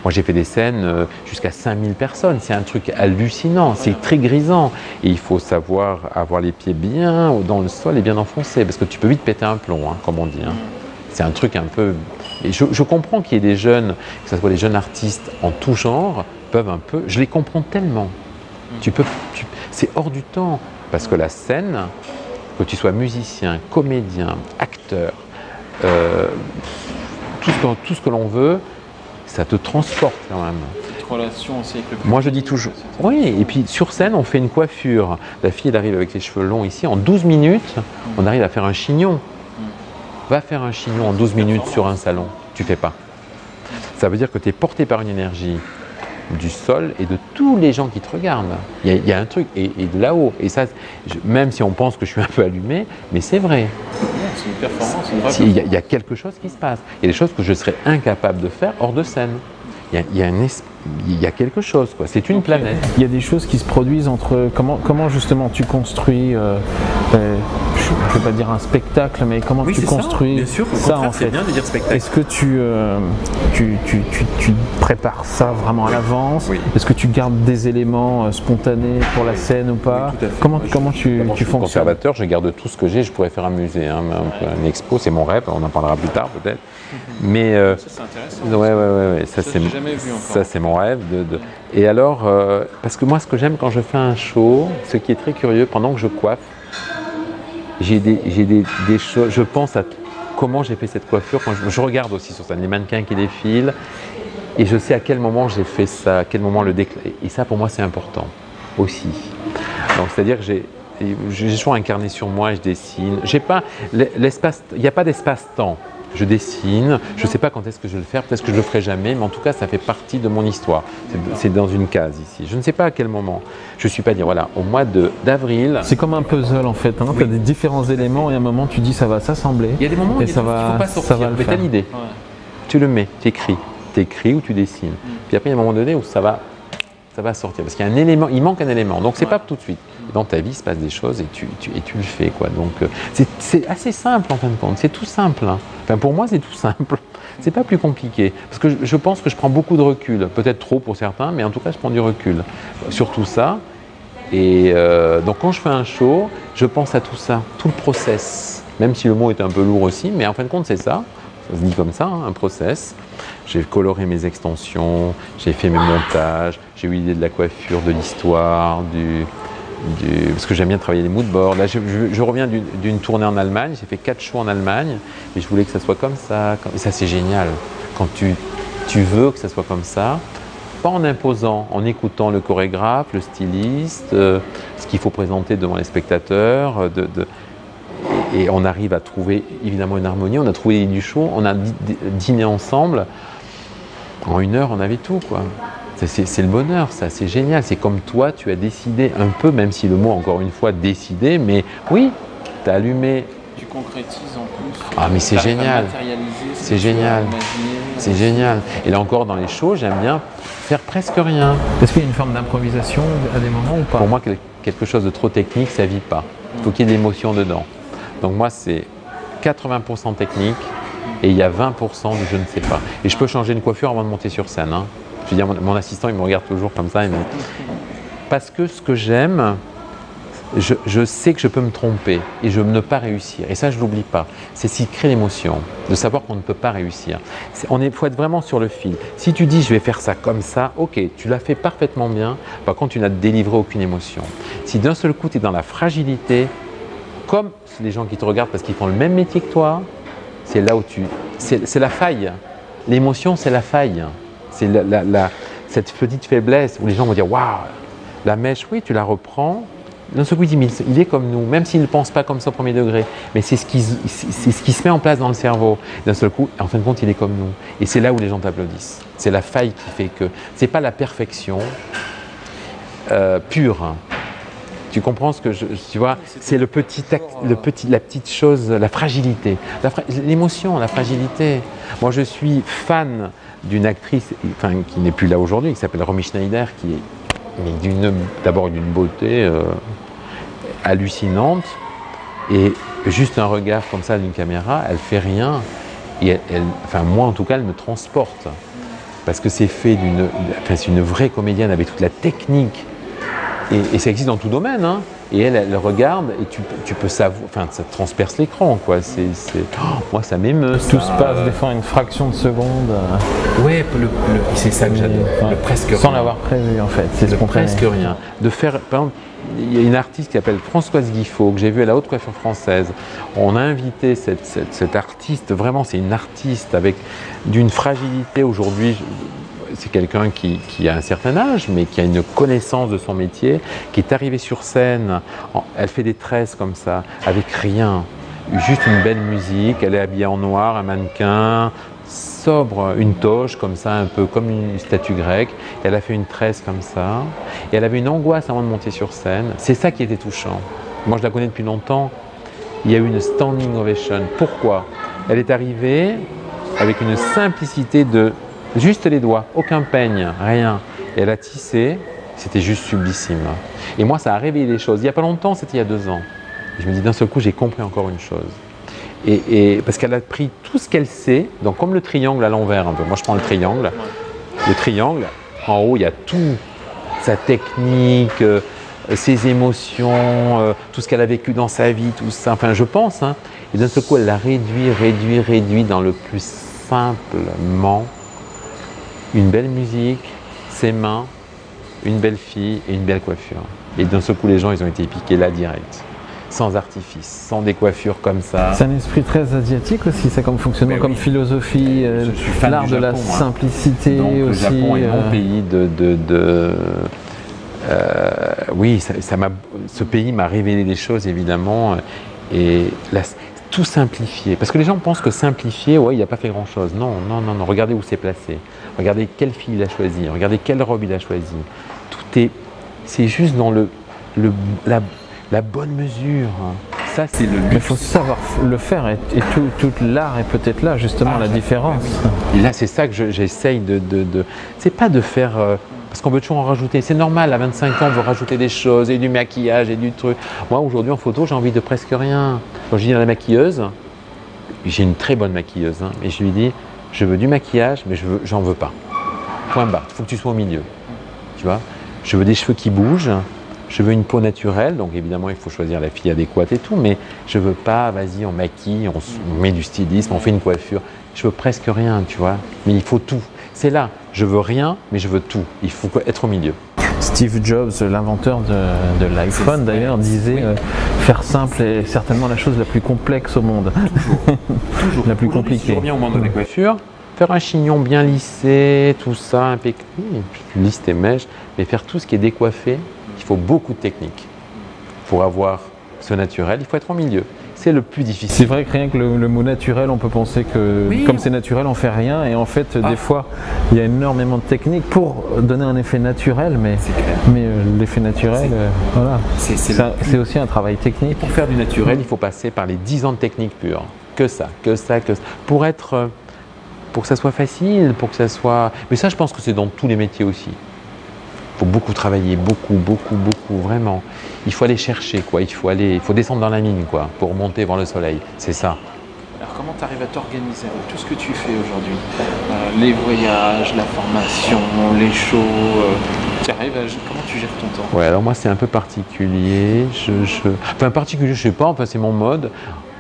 Moi, j'ai fait des scènes jusqu'à 5000 personnes. C'est un truc hallucinant. C'est très grisant. Et il faut savoir avoir les pieds bien dans le sol et bien enfoncés. Parce que tu peux vite péter un plomb, hein, comme on dit. Hein. C'est un truc un peu... Et je comprends qu'il y ait des jeunes, que ce soit des jeunes artistes en tout genre, peuvent un peu... Je les comprends tellement. C'est hors du temps. Parce que la scène, que tu sois musicien, comédien, acteur, tout ce que l'on veut, ça te transporte quand même. Cette relation aussi avec le public. Moi je dis toujours, oui, et puis sur scène on fait une coiffure. La fille elle arrive avec les cheveux longs ici, en 12 minutes, on arrive à faire un chignon. va faire un chignon en 12 minutes sur un salon. Tu fais pas. Ça veut dire que tu es porté par une énergie du sol et de tous les gens qui te regardent. Il y a un truc, et de là-haut. Et ça, même si on pense que je suis un peu allumé, mais c'est vrai. C'est une performance, une vraie performance. Il y a quelque chose qui se passe. Il y a des choses que je serais incapable de faire hors de scène. Il y a quelque chose, quoi. C'est une planète. Il y a des choses qui se produisent entre comment justement tu construis, je ne vais pas dire un spectacle, mais comment tu construis bien sûr, ça en fait. C'est bien de dire spectacle. Est-ce que tu prépares ça vraiment à l'avance? Oui. Est-ce que tu gardes des éléments spontanés pour la scène ou pas? Oui, tout à fait. Comment tu je suis fonctionnes? conservateur, je garde tout ce que j'ai. Je pourrais faire un musée, une expo, c'est mon rêve. On en parlera plus tard peut-être. Mais ça c'est intéressant. Ouais. Ça j'ai jamais vu encore. Ça c'est mon rêve. Et alors, parce que moi, ce que j'aime quand je fais un show, ce qui est très curieux, pendant que je coiffe, j'ai des choses. Je pense à comment j'ai fait cette coiffure. Quand je regarde aussi sur scène les mannequins qui défilent, et je sais à quel moment j'ai fait ça, à quel moment le déclin. Et ça, pour moi, c'est important aussi. Donc, c'est-à-dire que j'ai toujours incarné sur moi et je dessine. J'ai pas l'espace. Il n'y a pas d'espace-temps. Je dessine, je ne sais pas quand est-ce que je vais le faire, peut-être que je ne le ferai jamais, mais en tout cas, ça fait partie de mon histoire. C'est dans une case ici. Je ne sais pas à quel moment. Je ne suis pas dire, voilà, au mois d'avril. C'est comme un puzzle en fait. Hein. Oui. Tu as des différents éléments et à un moment, tu dis ça va s'assembler. Il y a des moments où et ça va, il ne faut pas sortir, va le mais tu as faire. l'idée. Ouais. Tu le mets, tu écris ou tu dessines. Puis après, il y a un moment donné où ça va sortir. Parce qu'il y a un élément, il manque un élément. Donc, c'est pas tout de suite. Dans ta vie, il se passe des choses et tu le fais, quoi. Donc, c'est assez simple en fin de compte. C'est tout simple. Hein. Enfin, pour moi, c'est tout simple. C'est pas plus compliqué. Parce que je pense que je prends beaucoup de recul. Peut-être trop pour certains, mais en tout cas, je prends du recul sur tout ça. Et donc, quand je fais un show, je pense à tout ça, tout le process. Même si le mot est un peu lourd aussi, mais en fin de compte, c'est ça. Ça se dit comme ça, hein, un process. J'ai coloré mes extensions, j'ai fait mes montages, j'ai eu l'idée de la coiffure, de l'histoire, parce que j'aime bien travailler les moodboards. Là, je reviens d'une tournée en Allemagne, j'ai fait 4 shows en Allemagne et je voulais que ça soit comme ça. Et ça, c'est génial. Quand tu veux que ça soit comme ça, pas en imposant, en écoutant le chorégraphe, le styliste, ce qu'il faut présenter devant les spectateurs, et on arrive à trouver évidemment une harmonie. On a trouvé du show, on a dîné ensemble. En 1 heure, on avait tout, quoi. C'est le bonheur, ça, c'est génial. C'est comme toi, tu as décidé un peu, même si le mot, encore une fois, décidé, mais oui, tu as allumé. Tu concrétises en plus. Ah, mais c'est génial. C'est génial. C'est génial. Et là encore, dans les shows, j'aime bien faire presque rien. Est-ce qu'il y a une forme d'improvisation à des moments ou pas? Pour moi, quelque chose de trop technique, ça ne vit pas. Il faut qu'il y ait de l'émotion dedans. Donc moi, c'est 80% technique et il y a 20% de je ne sais pas. Et je peux changer une coiffure avant de monter sur scène. Hein. Je veux dire, mon assistant, il me regarde toujours comme ça. Parce que ce que j'aime, je sais que je peux me tromper et ne pas réussir. Et ça, je ne l'oublie pas. C'est ce qui crée l'émotion, de savoir qu'on ne peut pas réussir. Il faut être vraiment sur le fil. Si tu dis, je vais faire ça comme ça, ok, tu l'as fait parfaitement bien. Par contre, tu n'as délivré aucune émotion. Si d'un seul coup, tu es dans la fragilité, comme les gens qui te regardent parce qu'ils font le même métier que toi, c'est là où c'est la faille. L'émotion, c'est la faille. C'est cette petite faiblesse où les gens vont dire « Waouh, la mèche, oui, tu la reprends. » D'un seul coup, il est comme nous, même s'il ne pense pas comme ça au premier degré. Mais c'est ce qui se met en place dans le cerveau. D'un seul coup, en fin de compte, il est comme nous. Et c'est là où les gens t'applaudissent. C'est la faille qui fait que… Ce n'est pas la perfection pure. Tu comprends ce que tu vois, c'est la petite chose, la fragilité, l'émotion, la fragilité. Moi, je suis fan d'une actrice, qui n'est plus là aujourd'hui, qui s'appelle Romy Schneider, qui est d'abord d'une beauté hallucinante, et juste un regard comme ça d'une caméra, elle fait rien, et moi en tout cas, elle me transporte, parce que c'est fait c'est une vraie comédienne avec toute la technique. Et ça existe dans tout domaine, hein. Et elle regarde et tu peux savoir, ça transperce l'écran, quoi. Moi, ça m'émeut. Tout se passe des fois en une fraction de seconde. Ouais, c'est ça que j'adore. Le presque rien. Sans l'avoir prévu, en fait. C'est spontané. Presque rien. De faire, par exemple, il y a une artiste qui s'appelle Françoise Guiffaut, que j'ai vue à la Haute Coiffure Française. On a invité cette artiste, vraiment, c'est une artiste avec d'une fragilité aujourd'hui. C'est quelqu'un qui a un certain âge, mais qui a une connaissance de son métier, qui est arrivé sur scène, elle fait des tresses comme ça, avec rien. juste une belle musique, elle est habillée en noir, un mannequin, sobre, une toge comme ça, un peu comme une statue grecque. Et elle a fait une tresse comme ça. Et elle avait une angoisse avant de monter sur scène. C'est ça qui était touchant. Moi, je la connais depuis longtemps. Il y a eu une standing ovation. Pourquoi? Elle est arrivée avec une simplicité de juste les doigts, aucun peigne, rien. Et elle a tissé, c'était juste sublissime. Et moi, ça a réveillé les choses. Il n'y a pas longtemps, c'était il y a 2 ans. Et je me dis, d'un seul coup, j'ai compris encore une chose. Et parce qu'elle a pris tout ce qu'elle sait, donc comme le triangle à l'envers un peu. Moi, je prends le triangle. Le triangle, en haut, il y a tout, sa technique, ses émotions, tout ce qu'elle a vécu dans sa vie, tout ça. Enfin, je pense. Hein. Et d'un seul coup, elle l'a réduit dans le plus simplement. Une belle musique, ses mains, une belle fille et une belle coiffure. Et d'un seul coup, les gens, ils ont été piqués là direct. Sans artifice, sans des coiffures comme ça. C'est un esprit très asiatique aussi, ça comme fonctionnement, comme philosophie, l'art de la simplicité donc, aussi. Le Japon est mon pays oui, ce pays m'a révélé des choses évidemment et tout simplifier. Parce que les gens pensent que simplifier, ouais, il n'a pas fait grand chose. Non, regardez où c'est placé. Regardez quelle fille il a choisi, regardez quelle robe il a choisi. C'est juste dans la bonne mesure. Ça, c'est le luxe. Mais il faut savoir le faire et tout l'art est peut-être là, justement, la différence. Oui. Et là, c'est ça que j'essaye c'est pas de faire. Parce qu'on veut toujours en rajouter. C'est normal, à 25 ans, on veut rajouter des choses et du maquillage et du truc. Moi, aujourd'hui, en photo, j'ai envie de presque rien. Quand je dis à la maquilleuse, j'ai une très bonne maquilleuse, hein, et je lui dis, je veux du maquillage, mais j'en veux pas. Point barre. Il faut que tu sois au milieu. Tu vois ? Je veux des cheveux qui bougent. Je veux une peau naturelle, donc évidemment il faut choisir la fille adéquate et tout, mais je veux pas, vas-y, on maquille, on met du stylisme, on fait une coiffure. Je veux presque rien, tu vois, mais il faut tout. C'est là, je veux rien, mais je veux tout. Il faut être au milieu. Steve Jobs, l'inventeur de l'iPhone d'ailleurs, disait faire simple est certainement la chose la plus complexe au monde. Toujours. La plus compliquée. Si je reviens au monde de la coiffure, faire un chignon bien lissé, tout ça, impeccable. Tu lisses tes mèches, mais faire tout ce qui est décoiffé, il faut beaucoup de technique. Pour avoir ce naturel, il faut être au milieu. C'est le plus difficile. C'est vrai que rien que le mot naturel, on peut penser que comme c'est naturel, on fait rien. Et en fait, des fois, il y a énormément de techniques pour donner un effet naturel. Mais l'effet naturel, voilà. C'est aussi un travail technique. Pour faire du naturel, il faut passer par les 10 ans de technique pure. Que ça. Pour que ça soit facile, pour que ça soit... Mais ça, je pense que c'est dans tous les métiers aussi. Il faut beaucoup travailler, beaucoup, vraiment. Il faut aller chercher, quoi. Il faut descendre dans la mine, quoi, pour monter voir le soleil. C'est ça. Alors, comment tu arrives à t'organiser avec tout ce que tu fais aujourd'hui? Les voyages, la formation, les shows. Comment tu gères ton temps? Ouais, alors moi, c'est un peu particulier. Enfin, particulier, je sais pas. Enfin, c'est mon mode.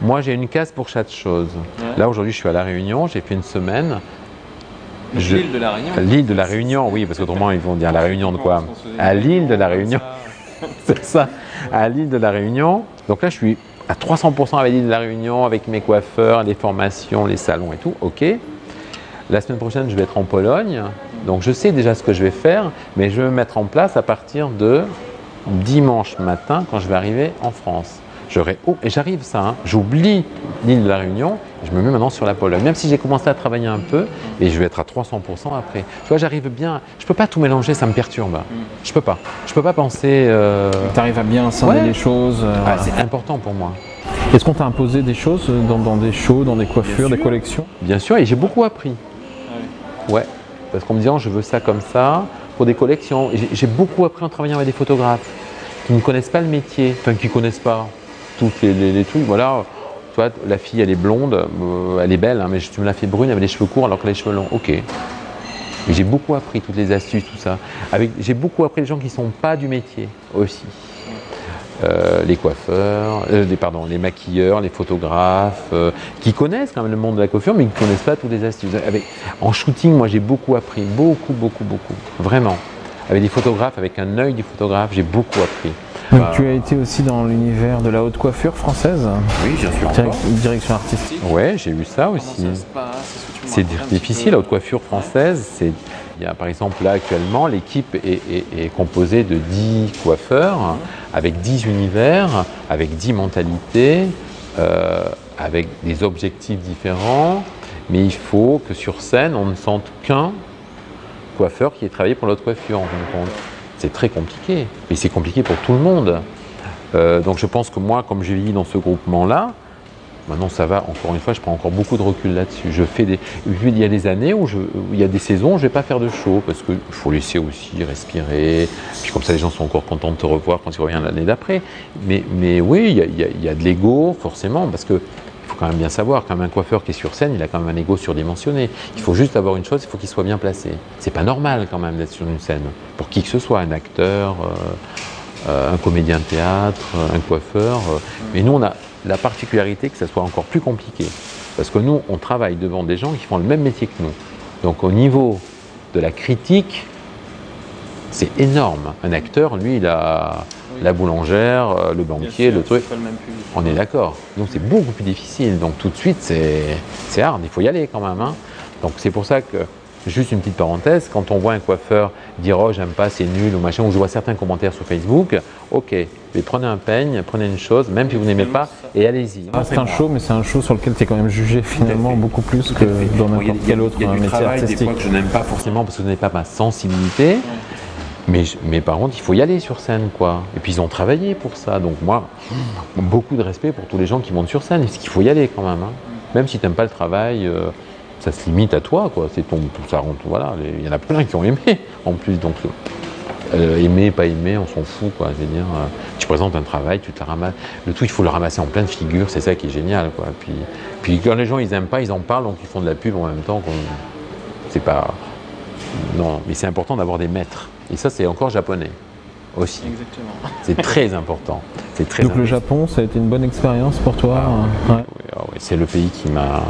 Moi, j'ai une case pour chaque chose. Ouais. Là, aujourd'hui, je suis à La Réunion. J'ai fait une semaine. L'île de la Réunion. L'île de la Réunion, oui, parce qu'autrement ils vont dire la Réunion de quoi? À l'île de la Réunion. C'est ça, à l'île de la Réunion. Donc là, je suis à 300% à l'île de la Réunion avec mes coiffeurs, les formations, les salons et tout. Ok. La semaine prochaine, je vais être en Pologne. Donc je sais déjà ce que je vais faire, mais je vais me mettre en place à partir de dimanche matin quand je vais arriver en France. Et j'arrive ça, hein. J'oublie l'île de la Réunion, et je me mets maintenant sur la Pologne. Même si j'ai commencé à travailler un peu, et je vais être à 300% après. Tu vois, j'arrive bien. Je peux pas tout mélanger, ça me perturbe. Je peux pas. Je peux pas penser. Tu arrives à bien scinder les choses. Voilà. C'est important pour moi. Est-ce qu'on t'a imposé des choses dans des shows, dans des coiffures, des collections? Bien sûr, et j'ai beaucoup appris. Ouais. Parce qu'en me disant, je veux ça comme ça, pour des collections. J'ai beaucoup appris en travaillant avec des photographes qui ne connaissent pas le métier, enfin qui ne connaissent pas toutes les trucs, voilà, tu vois, la fille elle est blonde, elle est belle, hein, mais tu me l'as fait brune avec les cheveux courts alors que les cheveux longs, ok. J'ai beaucoup appris toutes les astuces, tout ça. J'ai beaucoup appris les gens qui ne sont pas du métier aussi. Les coiffeurs, les maquilleurs, les photographes, qui connaissent quand même le monde de la coiffure, mais qui ne connaissent pas toutes les astuces. En shooting, moi j'ai beaucoup appris, beaucoup, vraiment. Avec des photographes, avec un œil du photographe, j'ai beaucoup appris. Donc, tu as été aussi dans l'univers de la haute coiffure française? Oui, bien sûr. Direction artistique? Ouais, j'ai vu ça aussi. C'est difficile, la haute coiffure française. Il y a, par exemple, là actuellement, l'équipe est composée de 10 coiffeurs, avec 10 univers, avec 10 mentalités. avec des objectifs différents, mais il faut que sur scène, on ne sente qu'un coiffeur qui ait travaillé pour l'autre coiffure, en fin de compte. C'est très compliqué, mais c'est compliqué pour tout le monde. Donc je pense que moi, comme j'ai vieilli dans ce groupement-là, maintenant ça va, encore une fois, je prends encore beaucoup de recul là-dessus. Il y a des années où il y a des saisons où je ne vais pas faire de show, parce qu'il faut laisser aussi respirer, puis comme ça les gens sont encore contents de te revoir quand ils reviennent l'année d'après. Mais oui, il y a de l'ego, forcément, parce que il faut quand même bien savoir, quand même un coiffeur qui est sur scène, il a quand même un ego surdimensionné. Il faut juste avoir une chose, il faut qu'il soit bien placé. C'est pas normal quand même d'être sur une scène, pour qui que ce soit, un acteur, un comédien de théâtre, un coiffeur. Mais nous, on a la particularité que ça soit encore plus compliqué. Parce que nous, on travaille devant des gens qui font le même métier que nous. Donc au niveau de la critique, c'est énorme. Un acteur, lui, il a la boulangère, le banquier, le truc. On est d'accord. Donc c'est beaucoup plus difficile. Donc tout de suite, c'est hard. Il faut y aller quand même. Hein. Donc c'est pour ça que, juste une petite parenthèse, quand on voit un coiffeur dire « Oh, j'aime pas, c'est nul » ou machin, ou je vois certains commentaires sur Facebook, ok, mais prenez un peigne, prenez une chose, même si vous n'aimez pas, et allez-y. C'est un show, mais c'est un show sur lequel tu es quand même jugé finalement beaucoup plus que dans n'importe quel autre métier artistique. Des fois que je n'aime pas forcément parce que ce n'est pas ma sensibilité, mais par contre, il faut y aller sur scène, quoi. Et puis ils ont travaillé pour ça, donc moi, beaucoup de respect pour tous les gens qui montent sur scène, parce qu'il faut y aller quand même. Hein. Même si tu n'aimes pas le travail, ça se limite à toi, quoi. C'est ça rentre, voilà. Il y en a plein qui ont aimé, en plus, donc aimer, pas aimer, on s'en fout, quoi. Je veux dire, tu présentes un travail, tu te le ramasses. Le tout, il faut le ramasser en pleine figure, c'est ça qui est génial, quoi. Puis quand les gens ils aiment pas, ils en parlent, donc ils font de la pub en même temps. C'est pas, non, mais c'est important d'avoir des maîtres. Et ça, c'est encore japonais aussi. Exactement. C'est très important. C'est très donc important. le Japon, ça a été une bonne expérience pour toi. Ouais. Oui, c'est le pays qui m'a.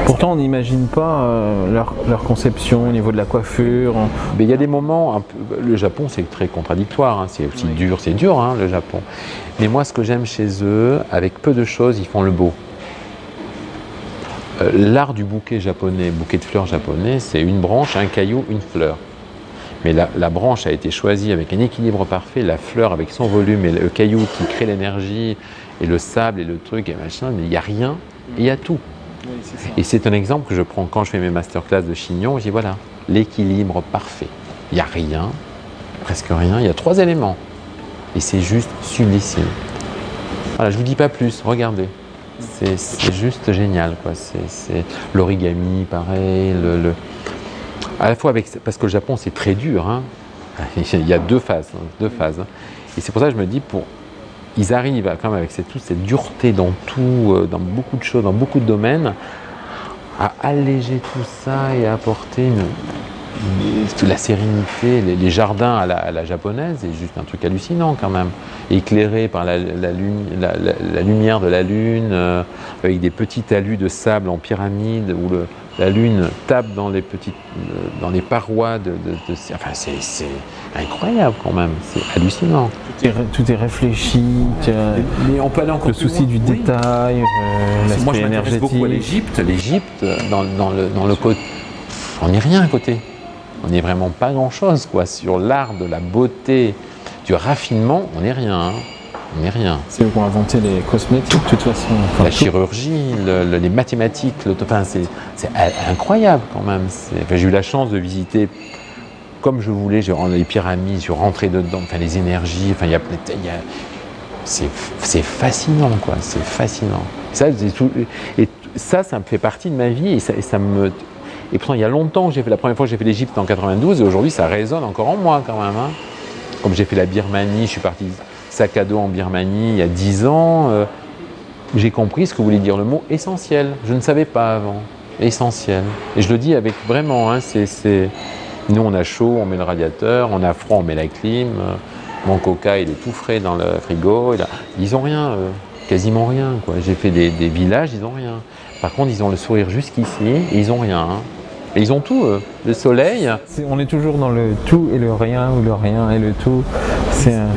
Pourtant, on n'imagine pas leur conception au niveau de la coiffure. Mais il y a des moments, le Japon c'est très contradictoire, hein. C'est aussi dur, c'est dur hein, le Japon. Mais moi ce que j'aime chez eux, avec peu de choses, ils font le beau. L'art du bouquet japonais, bouquet de fleurs japonais, c'est une branche, un caillou, une fleur. Mais la branche a été choisie avec un équilibre parfait, la fleur avec son volume et le caillou qui crée l'énergie, et le sable et le truc et machin, mais il n'y a rien et il y a tout. Oui, c'est ça. Et c'est un exemple que je prends quand je fais mes masterclass de chignon, je dis voilà, l'équilibre parfait. Il n'y a rien, presque rien, il y a 3 éléments. Et c'est juste sublissime. Voilà, je ne vous dis pas plus, regardez. C'est juste génial, quoi. C'est l'origami, pareil, à la fois parce que le Japon c'est très dur, hein. Il y a 2 phases, Et c'est pour ça que je me dis, ils arrivent quand même avec toute cette dureté dans tout, dans beaucoup de choses, dans beaucoup de domaines, à alléger tout ça et à apporter la sérénité. Les jardins à la japonaise, c'est juste un truc hallucinant quand même. Éclairé par la lumière de la lune, avec des petits talus de sable en pyramide, où la lune tape dans les parois enfin, c'est incroyable quand même, c'est hallucinant. Tout est réfléchi, mais on peut aller encore le souci du détail, moi je m'intéresse énergétique. beaucoup à l'Égypte. L'Égypte, dans le côté, on n'est rien à côté. On n'est vraiment pas grand-chose, quoi. Sur l'art de la beauté, du raffinement, on n'est rien. Hein. On n'est rien. C'est eux qui ont inventé les cosmétiques, de toute façon. Enfin, la chirurgie, les mathématiques, enfin, c'est incroyable quand même. Enfin, j'ai eu la chance de visiter comme je voulais, les pyramides, je suis rentré dedans, enfin, les énergies, enfin, c'est fascinant, quoi. C'est fascinant. Ça, et ça me fait partie de ma vie et ça me. Et pourtant, il y a longtemps, la première fois que j'ai fait l'Égypte en 92, et aujourd'hui, ça résonne encore en moi quand même. Hein. Comme j'ai fait la Birmanie, je suis parti sac à dos en Birmanie il y a 10 ans, j'ai compris ce que voulait dire le mot essentiel. Je ne savais pas avant. Essentiel. Et je le dis avec vraiment, hein, nous on a chaud, on met le radiateur, on a froid, on met la clim, mon coca il est tout frais dans le frigo. Ils n'ont rien, quasiment rien, quoi. J'ai fait des villages, ils n'ont rien. Par contre, ils ont le sourire jusqu'ici et ils n'ont rien. Hein. Et ils ont tout, le soleil. On est toujours dans le tout et le rien, ou le rien et le tout.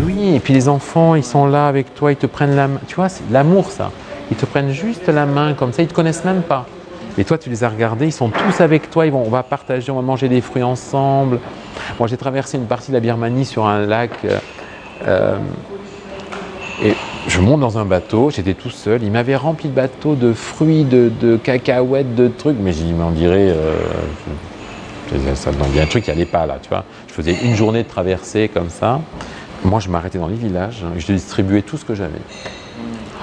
Oui, et puis les enfants, ils sont là avec toi, ils te prennent la main. Tu vois, c'est l'amour, ça. Ils te prennent juste la main comme ça, ils ne te connaissent même pas. Et toi, tu les as regardés, ils sont tous avec toi, on va partager, on va manger des fruits ensemble. Moi, j'ai traversé une partie de la Birmanie sur un lac Et je monte dans un bateau, j'étais tout seul, il m'avait rempli le bateau de fruits, de cacahuètes, de trucs, mais j'ai dit, mais on dirait, ça il y a un truc qui n'allait pas là, tu vois. Je faisais une journée de traversée comme ça. Moi, je m'arrêtais dans les villages, je distribuais tout ce que j'avais.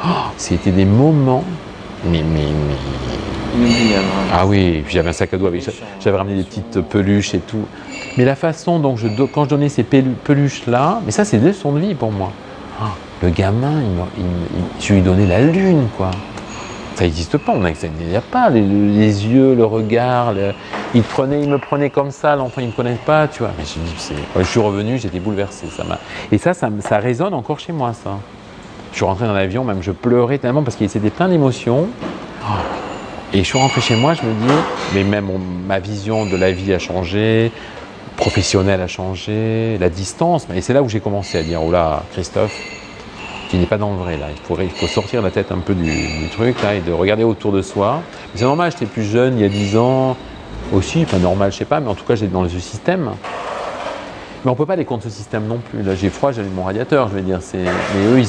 Oh, c'était des moments, mais inoubliable. ah oui, puis j'avais un sac à dos avec, j'avais ramené des petites peluches et tout. Mais la façon dont quand je donnais ces peluches-là, mais ça c'est des leçons de vie pour moi. Oh, le gamin, je lui donnais la lune, quoi. Ça n'existe pas, il n'y a pas les yeux, le regard, il me prenait comme ça, l'enfant il ne me connaît pas, tu vois. Mais je suis revenu, j'étais bouleversé. Et ça résonne encore chez moi, ça. Je suis rentré dans l'avion, même je pleurais tellement parce qu'il était plein d'émotions. Oh. Et je suis rentré chez moi, je me dis, mais même ma vision de la vie a changé, professionnelle a changé, la distance. Et c'est là où j'ai commencé à dire, oh là, Christophe, tu n'es pas dans le vrai là. Il faut sortir la tête un peu du truc là et de regarder autour de soi. Mais c'est normal, j'étais plus jeune, il y a 10 ans aussi, enfin normal, je sais pas, mais en tout cas j'étais dans ce système. Mais on ne peut pas aller contre ce système non plus. Là j'ai froid, j'allume mon radiateur, je vais dire. Mais eux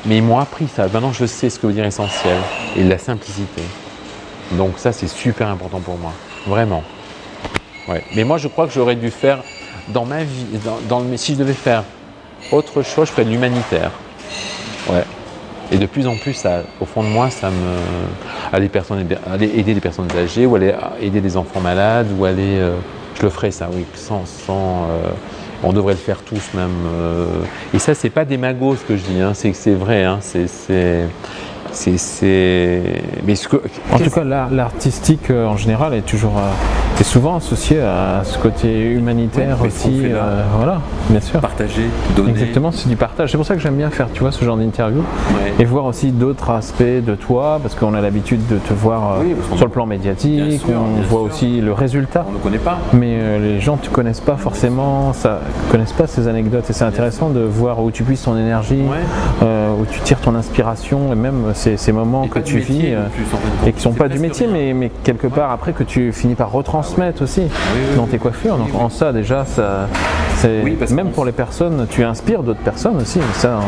ils m'ont appris ça. Maintenant je sais ce que veut dire essentiel et la simplicité. Donc ça c'est super important pour moi, vraiment. Ouais. Mais moi je crois que j'aurais dû faire dans ma vie, si je devais faire autre chose, je ferais de l'humanitaire. Ouais. Et de plus en plus, au fond de moi, aller aider les personnes âgées, ou aller aider les enfants malades, ou aller, je le ferais ça, oui, on devrait le faire tous même. Et ça, c'est pas démago ce que je dis, hein, c'est vrai, hein, mais en tout cas, l'artistique en général est souvent associé à ce côté humanitaire aussi. Voilà, bien sûr. Partager, donner. Exactement, c'est du partage. C'est pour ça que j'aime bien faire, tu vois, ce genre d'interview et voir aussi d'autres aspects de toi, parce qu'on a l'habitude de te voir sur le plan médiatique. On voit aussi le résultat. On ne connaît pas. Mais les gens ne te connaissent pas forcément, connaissent pas ces anecdotes. Et c'est intéressant de voir où tu puisses ton énergie, où tu tires ton inspiration, et même ces moments que tu vis et qui ne sont pas du métier, mais quelque part après que tu finis par retransmettre aussi dans tes coiffures. Donc en ça déjà, même pour les personnes, tu inspires d'autres personnes aussi. Ça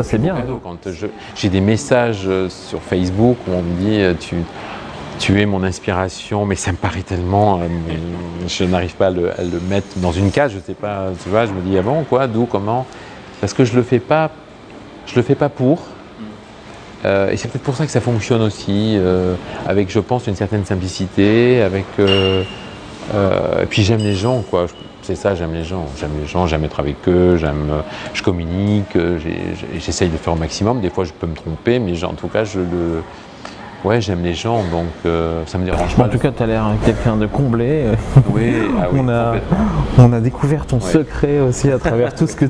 c'est bien. Quand j'ai des messages sur Facebook où on me dit tu es mon inspiration, mais ça me paraît tellement, je n'arrive pas à le mettre dans une case, je sais pas, tu vois, je me dis ah bon quoi, d'où, comment, parce que je le fais pas pour. Et c'est peut-être pour ça que ça fonctionne aussi, avec, je pense, une certaine simplicité, et puis j'aime les gens, quoi. C'est ça, j'aime les gens, j'aime être avec eux, je communique, j'essaye de le faire au maximum. Des fois, je peux me tromper, mais en tout cas, j'aime les gens, donc ça me dérange pas. En tout cas, tu as l'air quelqu'un de comblé. Oui, on a découvert ton secret aussi à travers tout ce que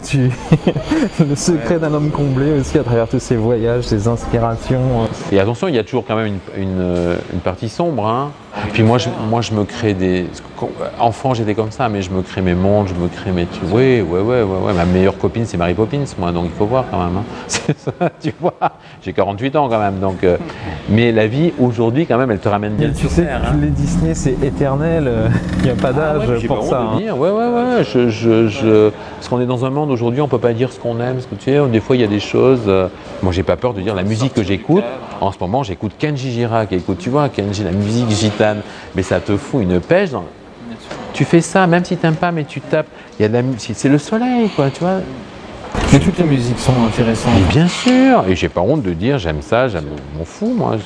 le secret d'un homme comblé aussi à travers tous ces voyages, ces inspirations. Et attention, il y a toujours quand même une partie sombre, hein. Puis moi, je me crée enfant, j'étais comme ça, mais je me crée mes mondes, je me crée mes trucs. Oui. Ma meilleure copine, c'est Mary Poppins, moi, donc il faut voir quand même. Hein. C'est ça, tu vois. J'ai 48 ans quand même, donc. Mais la vie aujourd'hui, quand même, elle te ramène bien sur terre. Tu sais que les Disney, c'est éternel. Il n'y a pas d'âge pour ça. Parce qu'on est dans un monde aujourd'hui, on peut pas dire ce qu'on aime, ce que tu sais. Des fois, il y a des choses. Moi, j'ai pas peur de dire la musique que j'écoute. En ce moment, j'écoute Kenji Girac. Écoute, tu vois, Kenji, la musique gitane, mais ça te fout une pêche. Tu fais ça, même si tu n'aimes pas, mais tu tapes. Il y a de la musique, c'est le soleil, quoi, tu vois. Mais toutes les musiques sont intéressantes. Mais bien sûr, et j'ai pas honte de dire j'aime ça, je m'en fous, moi.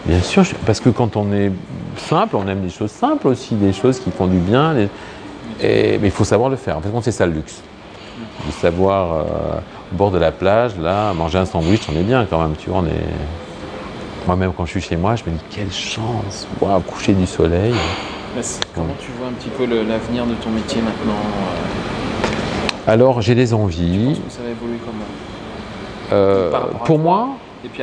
Bien sûr, parce que quand on est simple, on aime des choses simples aussi, des choses qui font du bien. Mais il faut savoir le faire. En fait, c'est ça le luxe. De savoir, au bord de la plage, là, manger un sandwich, on est bien quand même, tu vois. Moi-même, quand je suis chez moi, je me dis quelle chance, waouh, coucher du soleil. Comment tu vois un petit peu l'avenir de ton métier maintenant Alors, j'ai des envies. Tu penses que ça va évoluer comment Pour moi,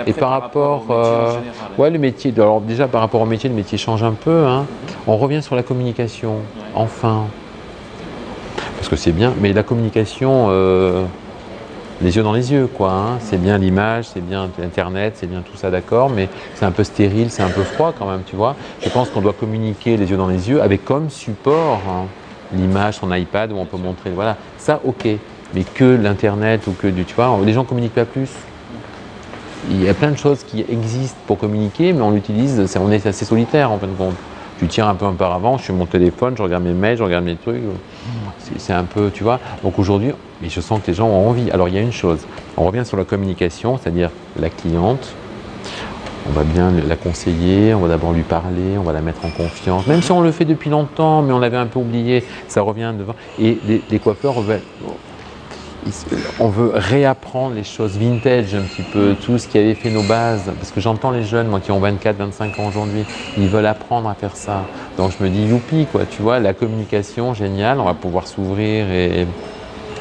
et par rapport au métier en général. Le métier. Alors déjà, par rapport au métier, le métier change un peu. Hein. On revient sur la communication, enfin. Parce que c'est bien, mais la communication, les yeux dans les yeux, quoi. Hein. C'est bien l'image, c'est bien Internet, c'est bien tout ça, d'accord, mais c'est un peu stérile, c'est un peu froid quand même, tu vois. Je pense qu'on doit communiquer les yeux dans les yeux avec comme support l'image, son iPad où on peut montrer, voilà. Ça, ok. mais que l'internet ou que tu vois, les gens communiquent pas plus. Il y a plein de choses qui existent pour communiquer, mais on l'utilise, on est assez solitaire en fin de compte. Tu tires un peu auparavant, je suis mon téléphone, je regarde mes mails, je regarde mes trucs. C'est un peu, tu vois. Donc aujourd'hui, je sens que les gens ont envie. Alors il y a une chose, on revient sur la communication, c'est-à-dire la cliente. On va bien la conseiller, on va d'abord lui parler, on va la mettre en confiance. Même si on le fait depuis longtemps, mais on l'avait un peu oublié, ça revient devant. Et les coiffeurs, on veut réapprendre les choses vintage un petit peu, tout ce qui avait fait nos bases. Parce que j'entends les jeunes, moi qui ont 24, 25 ans aujourd'hui, ils veulent apprendre à faire ça. Donc je me dis youpi, quoi, tu vois, la communication, génial, on va pouvoir s'ouvrir et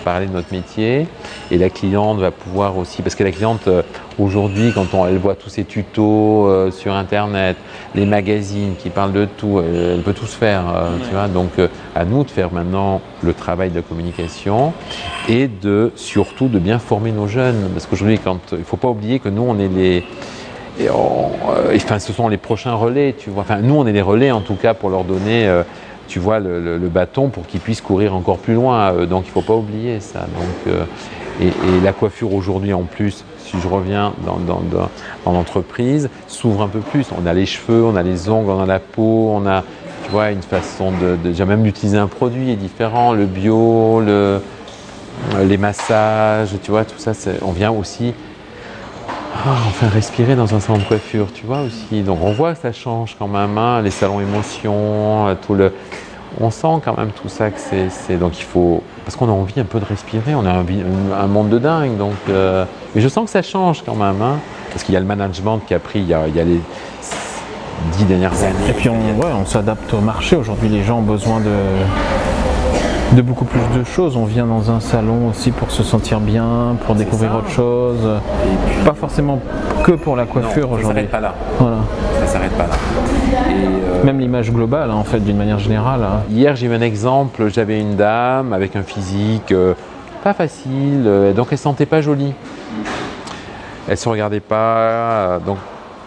parler de notre métier. Et la cliente va pouvoir aussi, parce que la cliente aujourd'hui, quand elle voit tous ces tutos sur internet, les magazines qui parlent de tout, elle peut tout se faire, tu vois. Donc à nous de faire maintenant le travail de communication et surtout de bien former nos jeunes, parce qu'aujourd'hui, il ne faut pas oublier que nous on est ce sont les prochains relais, tu vois. Enfin, nous on est les relais en tout cas pour leur donner tu vois, le bâton pour qu'ils puissent courir encore plus loin. Donc il ne faut pas oublier ça. Donc, et la coiffure aujourd'hui en plus, si je reviens dans l'entreprise, s'ouvre un peu plus. On a les cheveux, on a les ongles, on a la peau, on a, tu vois, une façon déjà même d'utiliser un produit est différent, le bio, les massages, tu vois, tout ça, on vient aussi enfin respirer dans un salon de coiffure, tu vois aussi. Donc on voit que ça change quand même, hein, les salons émotions, on sent quand même tout ça que c'est. Donc il faut, parce qu'on a envie un peu de respirer, on a un monde de dingue. Donc, mais je sens que ça change quand même, hein, parce qu'il y a le management qui a pris, il y a les 10 dernières années. Et puis on s'adapte au marché. Aujourd'hui, les gens ont besoin de beaucoup plus de choses. On vient dans un salon aussi pour se sentir bien, pour découvrir autre chose. Pas forcément que pour la coiffure aujourd'hui. Ça s'arrête pas là. Voilà. Ça s'arrête pas là. Et même l'image globale, hein, en fait, d'une manière générale. Hein. Hier, j'ai eu un exemple. J'avais une dame avec un physique pas facile, donc elle ne se sentait pas jolie. Elle ne se regardait pas. Donc,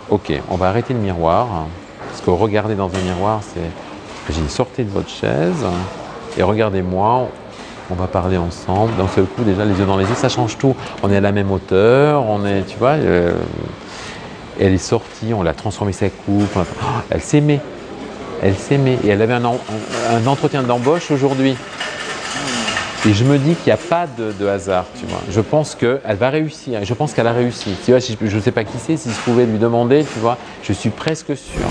ok, on va arrêter le miroir. Parce que regarder dans un miroir, c'est. J'ai dit, sortez de votre chaise. Et regardez-moi, on va parler ensemble. D'un seul coup, déjà, les yeux dans les yeux, ça change tout. On est à la même hauteur, on est, tu vois. Elle est sortie, on l'a transformé sa coupe. Elle s'aimait. Elle s'aimait. Et elle avait un entretien d'embauche aujourd'hui. Et je me dis qu'il n'y a pas de hasard, tu vois. Je pense qu'elle va réussir. Et je pense qu'elle a réussi. Tu vois, je ne sais pas qui c'est, si je pouvais lui demander, tu vois, je suis presque sûr.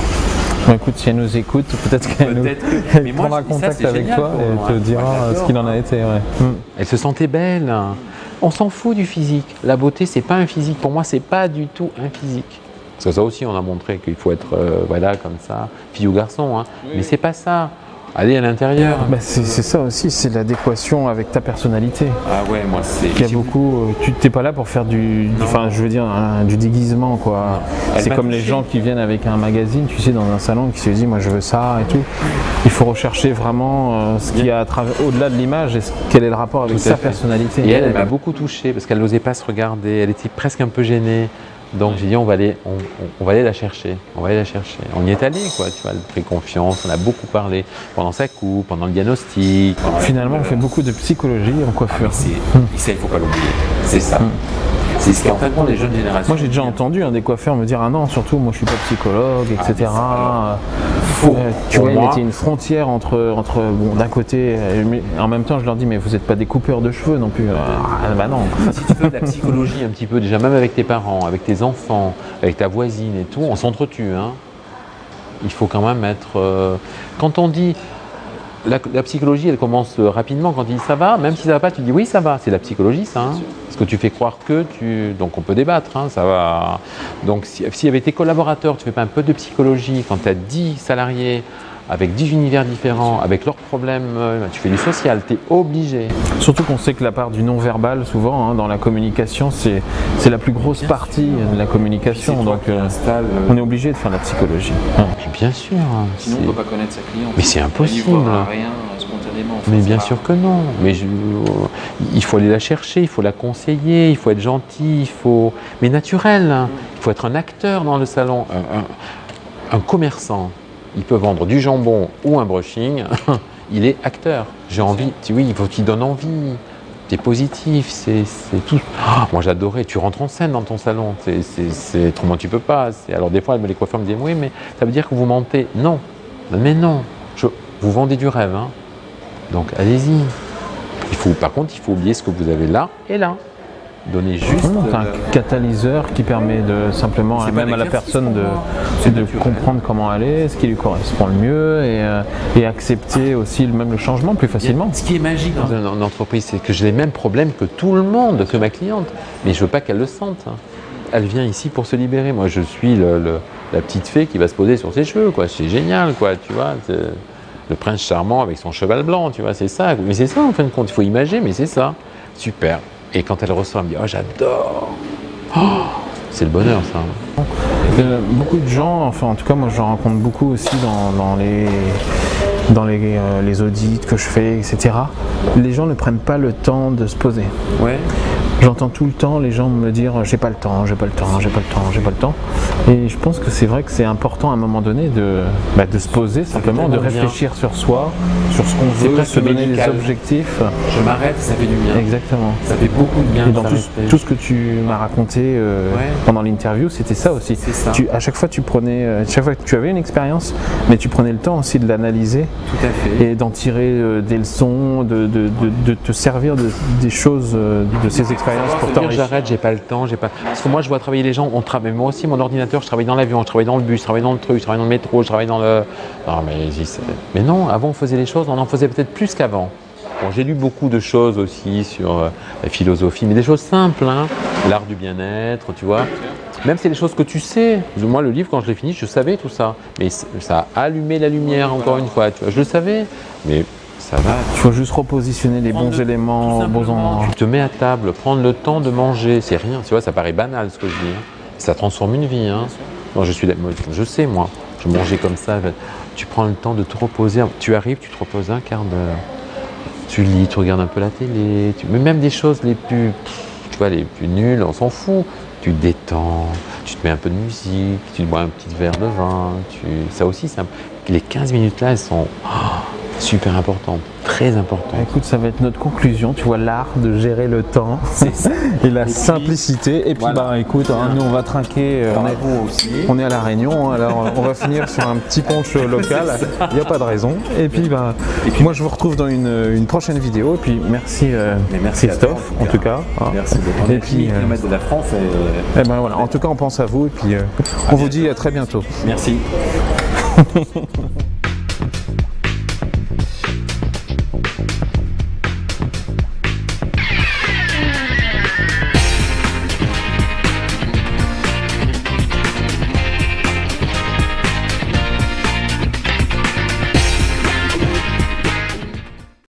Bon, écoute, si elle nous écoute, peut-être qu'elle prendra contact avec toi et te dira ce qu'il en a été. Ouais. Elle se sentait belle. On s'en fout du physique. La beauté, c'est pas un physique. Pour moi, c'est pas du tout un physique. Parce que ça aussi, on a montré qu'il faut être voilà, comme ça, fille ou garçon. Hein. Oui. Mais c'est pas ça. Aller à l'intérieur. Bah c'est ça aussi, c'est l'adéquation avec ta personnalité. Ah ouais, moi c'est. Il y a beaucoup. Tu n'es pas là pour faire du déguisement, quoi. C'est comme les gens qui viennent avec un magazine, tu sais, dans un salon, qui se disent, moi je veux ça et tout. Il faut rechercher vraiment ce qu'il y a au-delà de l'image et quel est le rapport avec sa personnalité. Et elle m'a beaucoup touchée parce qu'elle n'osait pas se regarder, elle était presque un peu gênée. Donc j'ai dit on va aller la chercher, on y est allé, quoi, tu vois, elle a pris confiance, on a beaucoup parlé pendant sa coupe, pendant le diagnostic. Finalement on fait beaucoup de psychologie en coiffure. Ça il faut pas l'oublier, c'est ça. C'est ce qu'en fait les jeunes générations. Moi j'ai déjà entendu des coiffeurs me dire ah non, surtout moi je suis pas psychologue, etc. Tu vois, il était une frontière entre bon, d'un côté, mais en même temps je leur dis mais vous n'êtes pas des coupeurs de cheveux non plus. Bah non. Si tu fais de la psychologie un petit peu déjà, même avec tes parents, avec tes enfants, avec ta voisine et tout, on s'entretue. Hein. Il faut quand même être. Quand on dit. La psychologie, elle commence rapidement quand il dit ça va, même si ça va pas, tu dis oui ça va, c'est la psychologie ça. Hein. Parce que tu fais croire que donc on peut débattre, hein, ça va. Donc s'il y avait tes collaborateurs, tu fais pas un peu de psychologie, quand tu as 10 salariés avec 10 univers différents, avec leurs problèmes, tu fais du social, tu es obligé. Surtout qu'on sait que la part du non-verbal, souvent, hein, dans la communication, c'est la plus grosse partie de la communication. Donc on est obligé de faire de la psychologie. Bien sûr. Sinon on ne peut pas connaître sa cliente. Mais c'est impossible. On ne rien spontanément. Mais bien sûr que non. Mais il faut aller la chercher, il faut la conseiller, il faut être gentil, mais naturel. Hein. Il faut être un acteur dans le salon, un commerçant. Il peut vendre du jambon ou un brushing, il est acteur. J'ai envie, oui, il faut qu'il donne envie. t'es positif, c'est tout. Oh, moi j'adorais, tu rentres en scène dans ton salon, autrement tu peux pas. Alors des fois les coiffeurs me disent oui mais ça veut dire que vous mentez. Non, mais non, vous vendez du rêve. Hein. Donc allez-y. Par contre, il faut oublier ce que vous avez là et là. Donner juste. C'est un catalyseur qui permet de simplement, même à la personne, de comprendre comment aller, ce qui lui correspond le mieux et accepter aussi même le changement plus facilement. Ce qui est magique dans une entreprise, c'est que j'ai les mêmes problèmes que tout le monde, que ma cliente. Mais je veux pas qu'elle le sente. Elle vient ici pour se libérer. Moi, je suis la petite fée qui va se poser sur ses cheveux, quoi. C'est génial, quoi. Tu vois. Le prince charmant avec son cheval blanc, tu vois, c'est ça. Mais c'est ça en fin de compte, il faut imaginer, mais c'est ça. Super. Et quand elle ressort, elle me dit « Oh, j'adore oh, !» C'est le bonheur, ça. Beaucoup de gens, enfin en tout cas moi j'en rencontre beaucoup aussi dans les audits que je fais, etc. Les gens ne prennent pas le temps de se poser. Ouais. J'entends tout le temps les gens me dire j'ai pas le temps, j'ai pas le temps, j'ai pas le temps, j'ai pas le temps. Et je pense que c'est vrai que c'est important à un moment donné de se poser simplement, de réfléchir sur soi, sur ce qu'on veut, se donner des objectifs. Je m'arrête, ça fait du bien. Exactement. Ça fait beaucoup de bien. Et dans tout ce que tu m'as raconté pendant l'interview, c'était ça aussi. C'est ça. À chaque fois tu prenais, chaque fois que tu avais une expérience, mais tu prenais le temps aussi de l'analyser. Tout à fait. Et d'en tirer des leçons, de te servir des choses de ces expériences. Pour t'enrichir. J'arrête, j'ai pas le temps, parce que moi je vois travailler les gens, on travaille, moi aussi mon ordinateur, je travaille dans l'avion, je travaille dans le bus, je travaille dans le truc, je travaille dans le métro, je travaille dans le... Non mais non, avant on faisait les choses, on en faisait peut-être plus qu'avant. Bon, j'ai lu beaucoup de choses aussi sur la philosophie, mais des choses simples, hein, l'art du bien-être, tu vois. Même si c'est des choses que tu sais. Moi le livre quand je l'ai fini, je savais tout ça, mais ça a allumé la lumière encore une fois, tu vois, je le savais, mais... Ça va. Il faut juste repositionner les bons éléments aux bons endroits. Tu te mets à table, prendre le temps de manger, c'est rien, tu vois, ça paraît banal ce que je dis. Hein. Ça transforme une vie. Hein. Moi, je sais, moi, je mangeais comme ça. Tu prends le temps de te reposer. Tu arrives, tu te reposes un quart d'heure. Tu lis, tu regardes un peu la télé. Mais même des choses les plus, tu vois, les plus nulles, on s'en fout. Tu te détends, tu te mets un peu de musique, tu te bois un petit verre de vin. Ça aussi, les 15 minutes là, elles sont... super important, très important. Écoute, ça va être notre conclusion, tu vois, l'art de gérer le temps et la simplicité. Et puis, voilà. Écoute, nous on va trinquer, on est à La Réunion, alors on va finir sur un petit punch local, il n'y a pas de raison. Et puis, moi je vous retrouve dans une prochaine vidéo. Et puis, merci Christophe, en tout cas. Merci de kilomètres de la France. Et voilà, en tout cas, on pense à vous et puis on vous dit à très bientôt. Merci.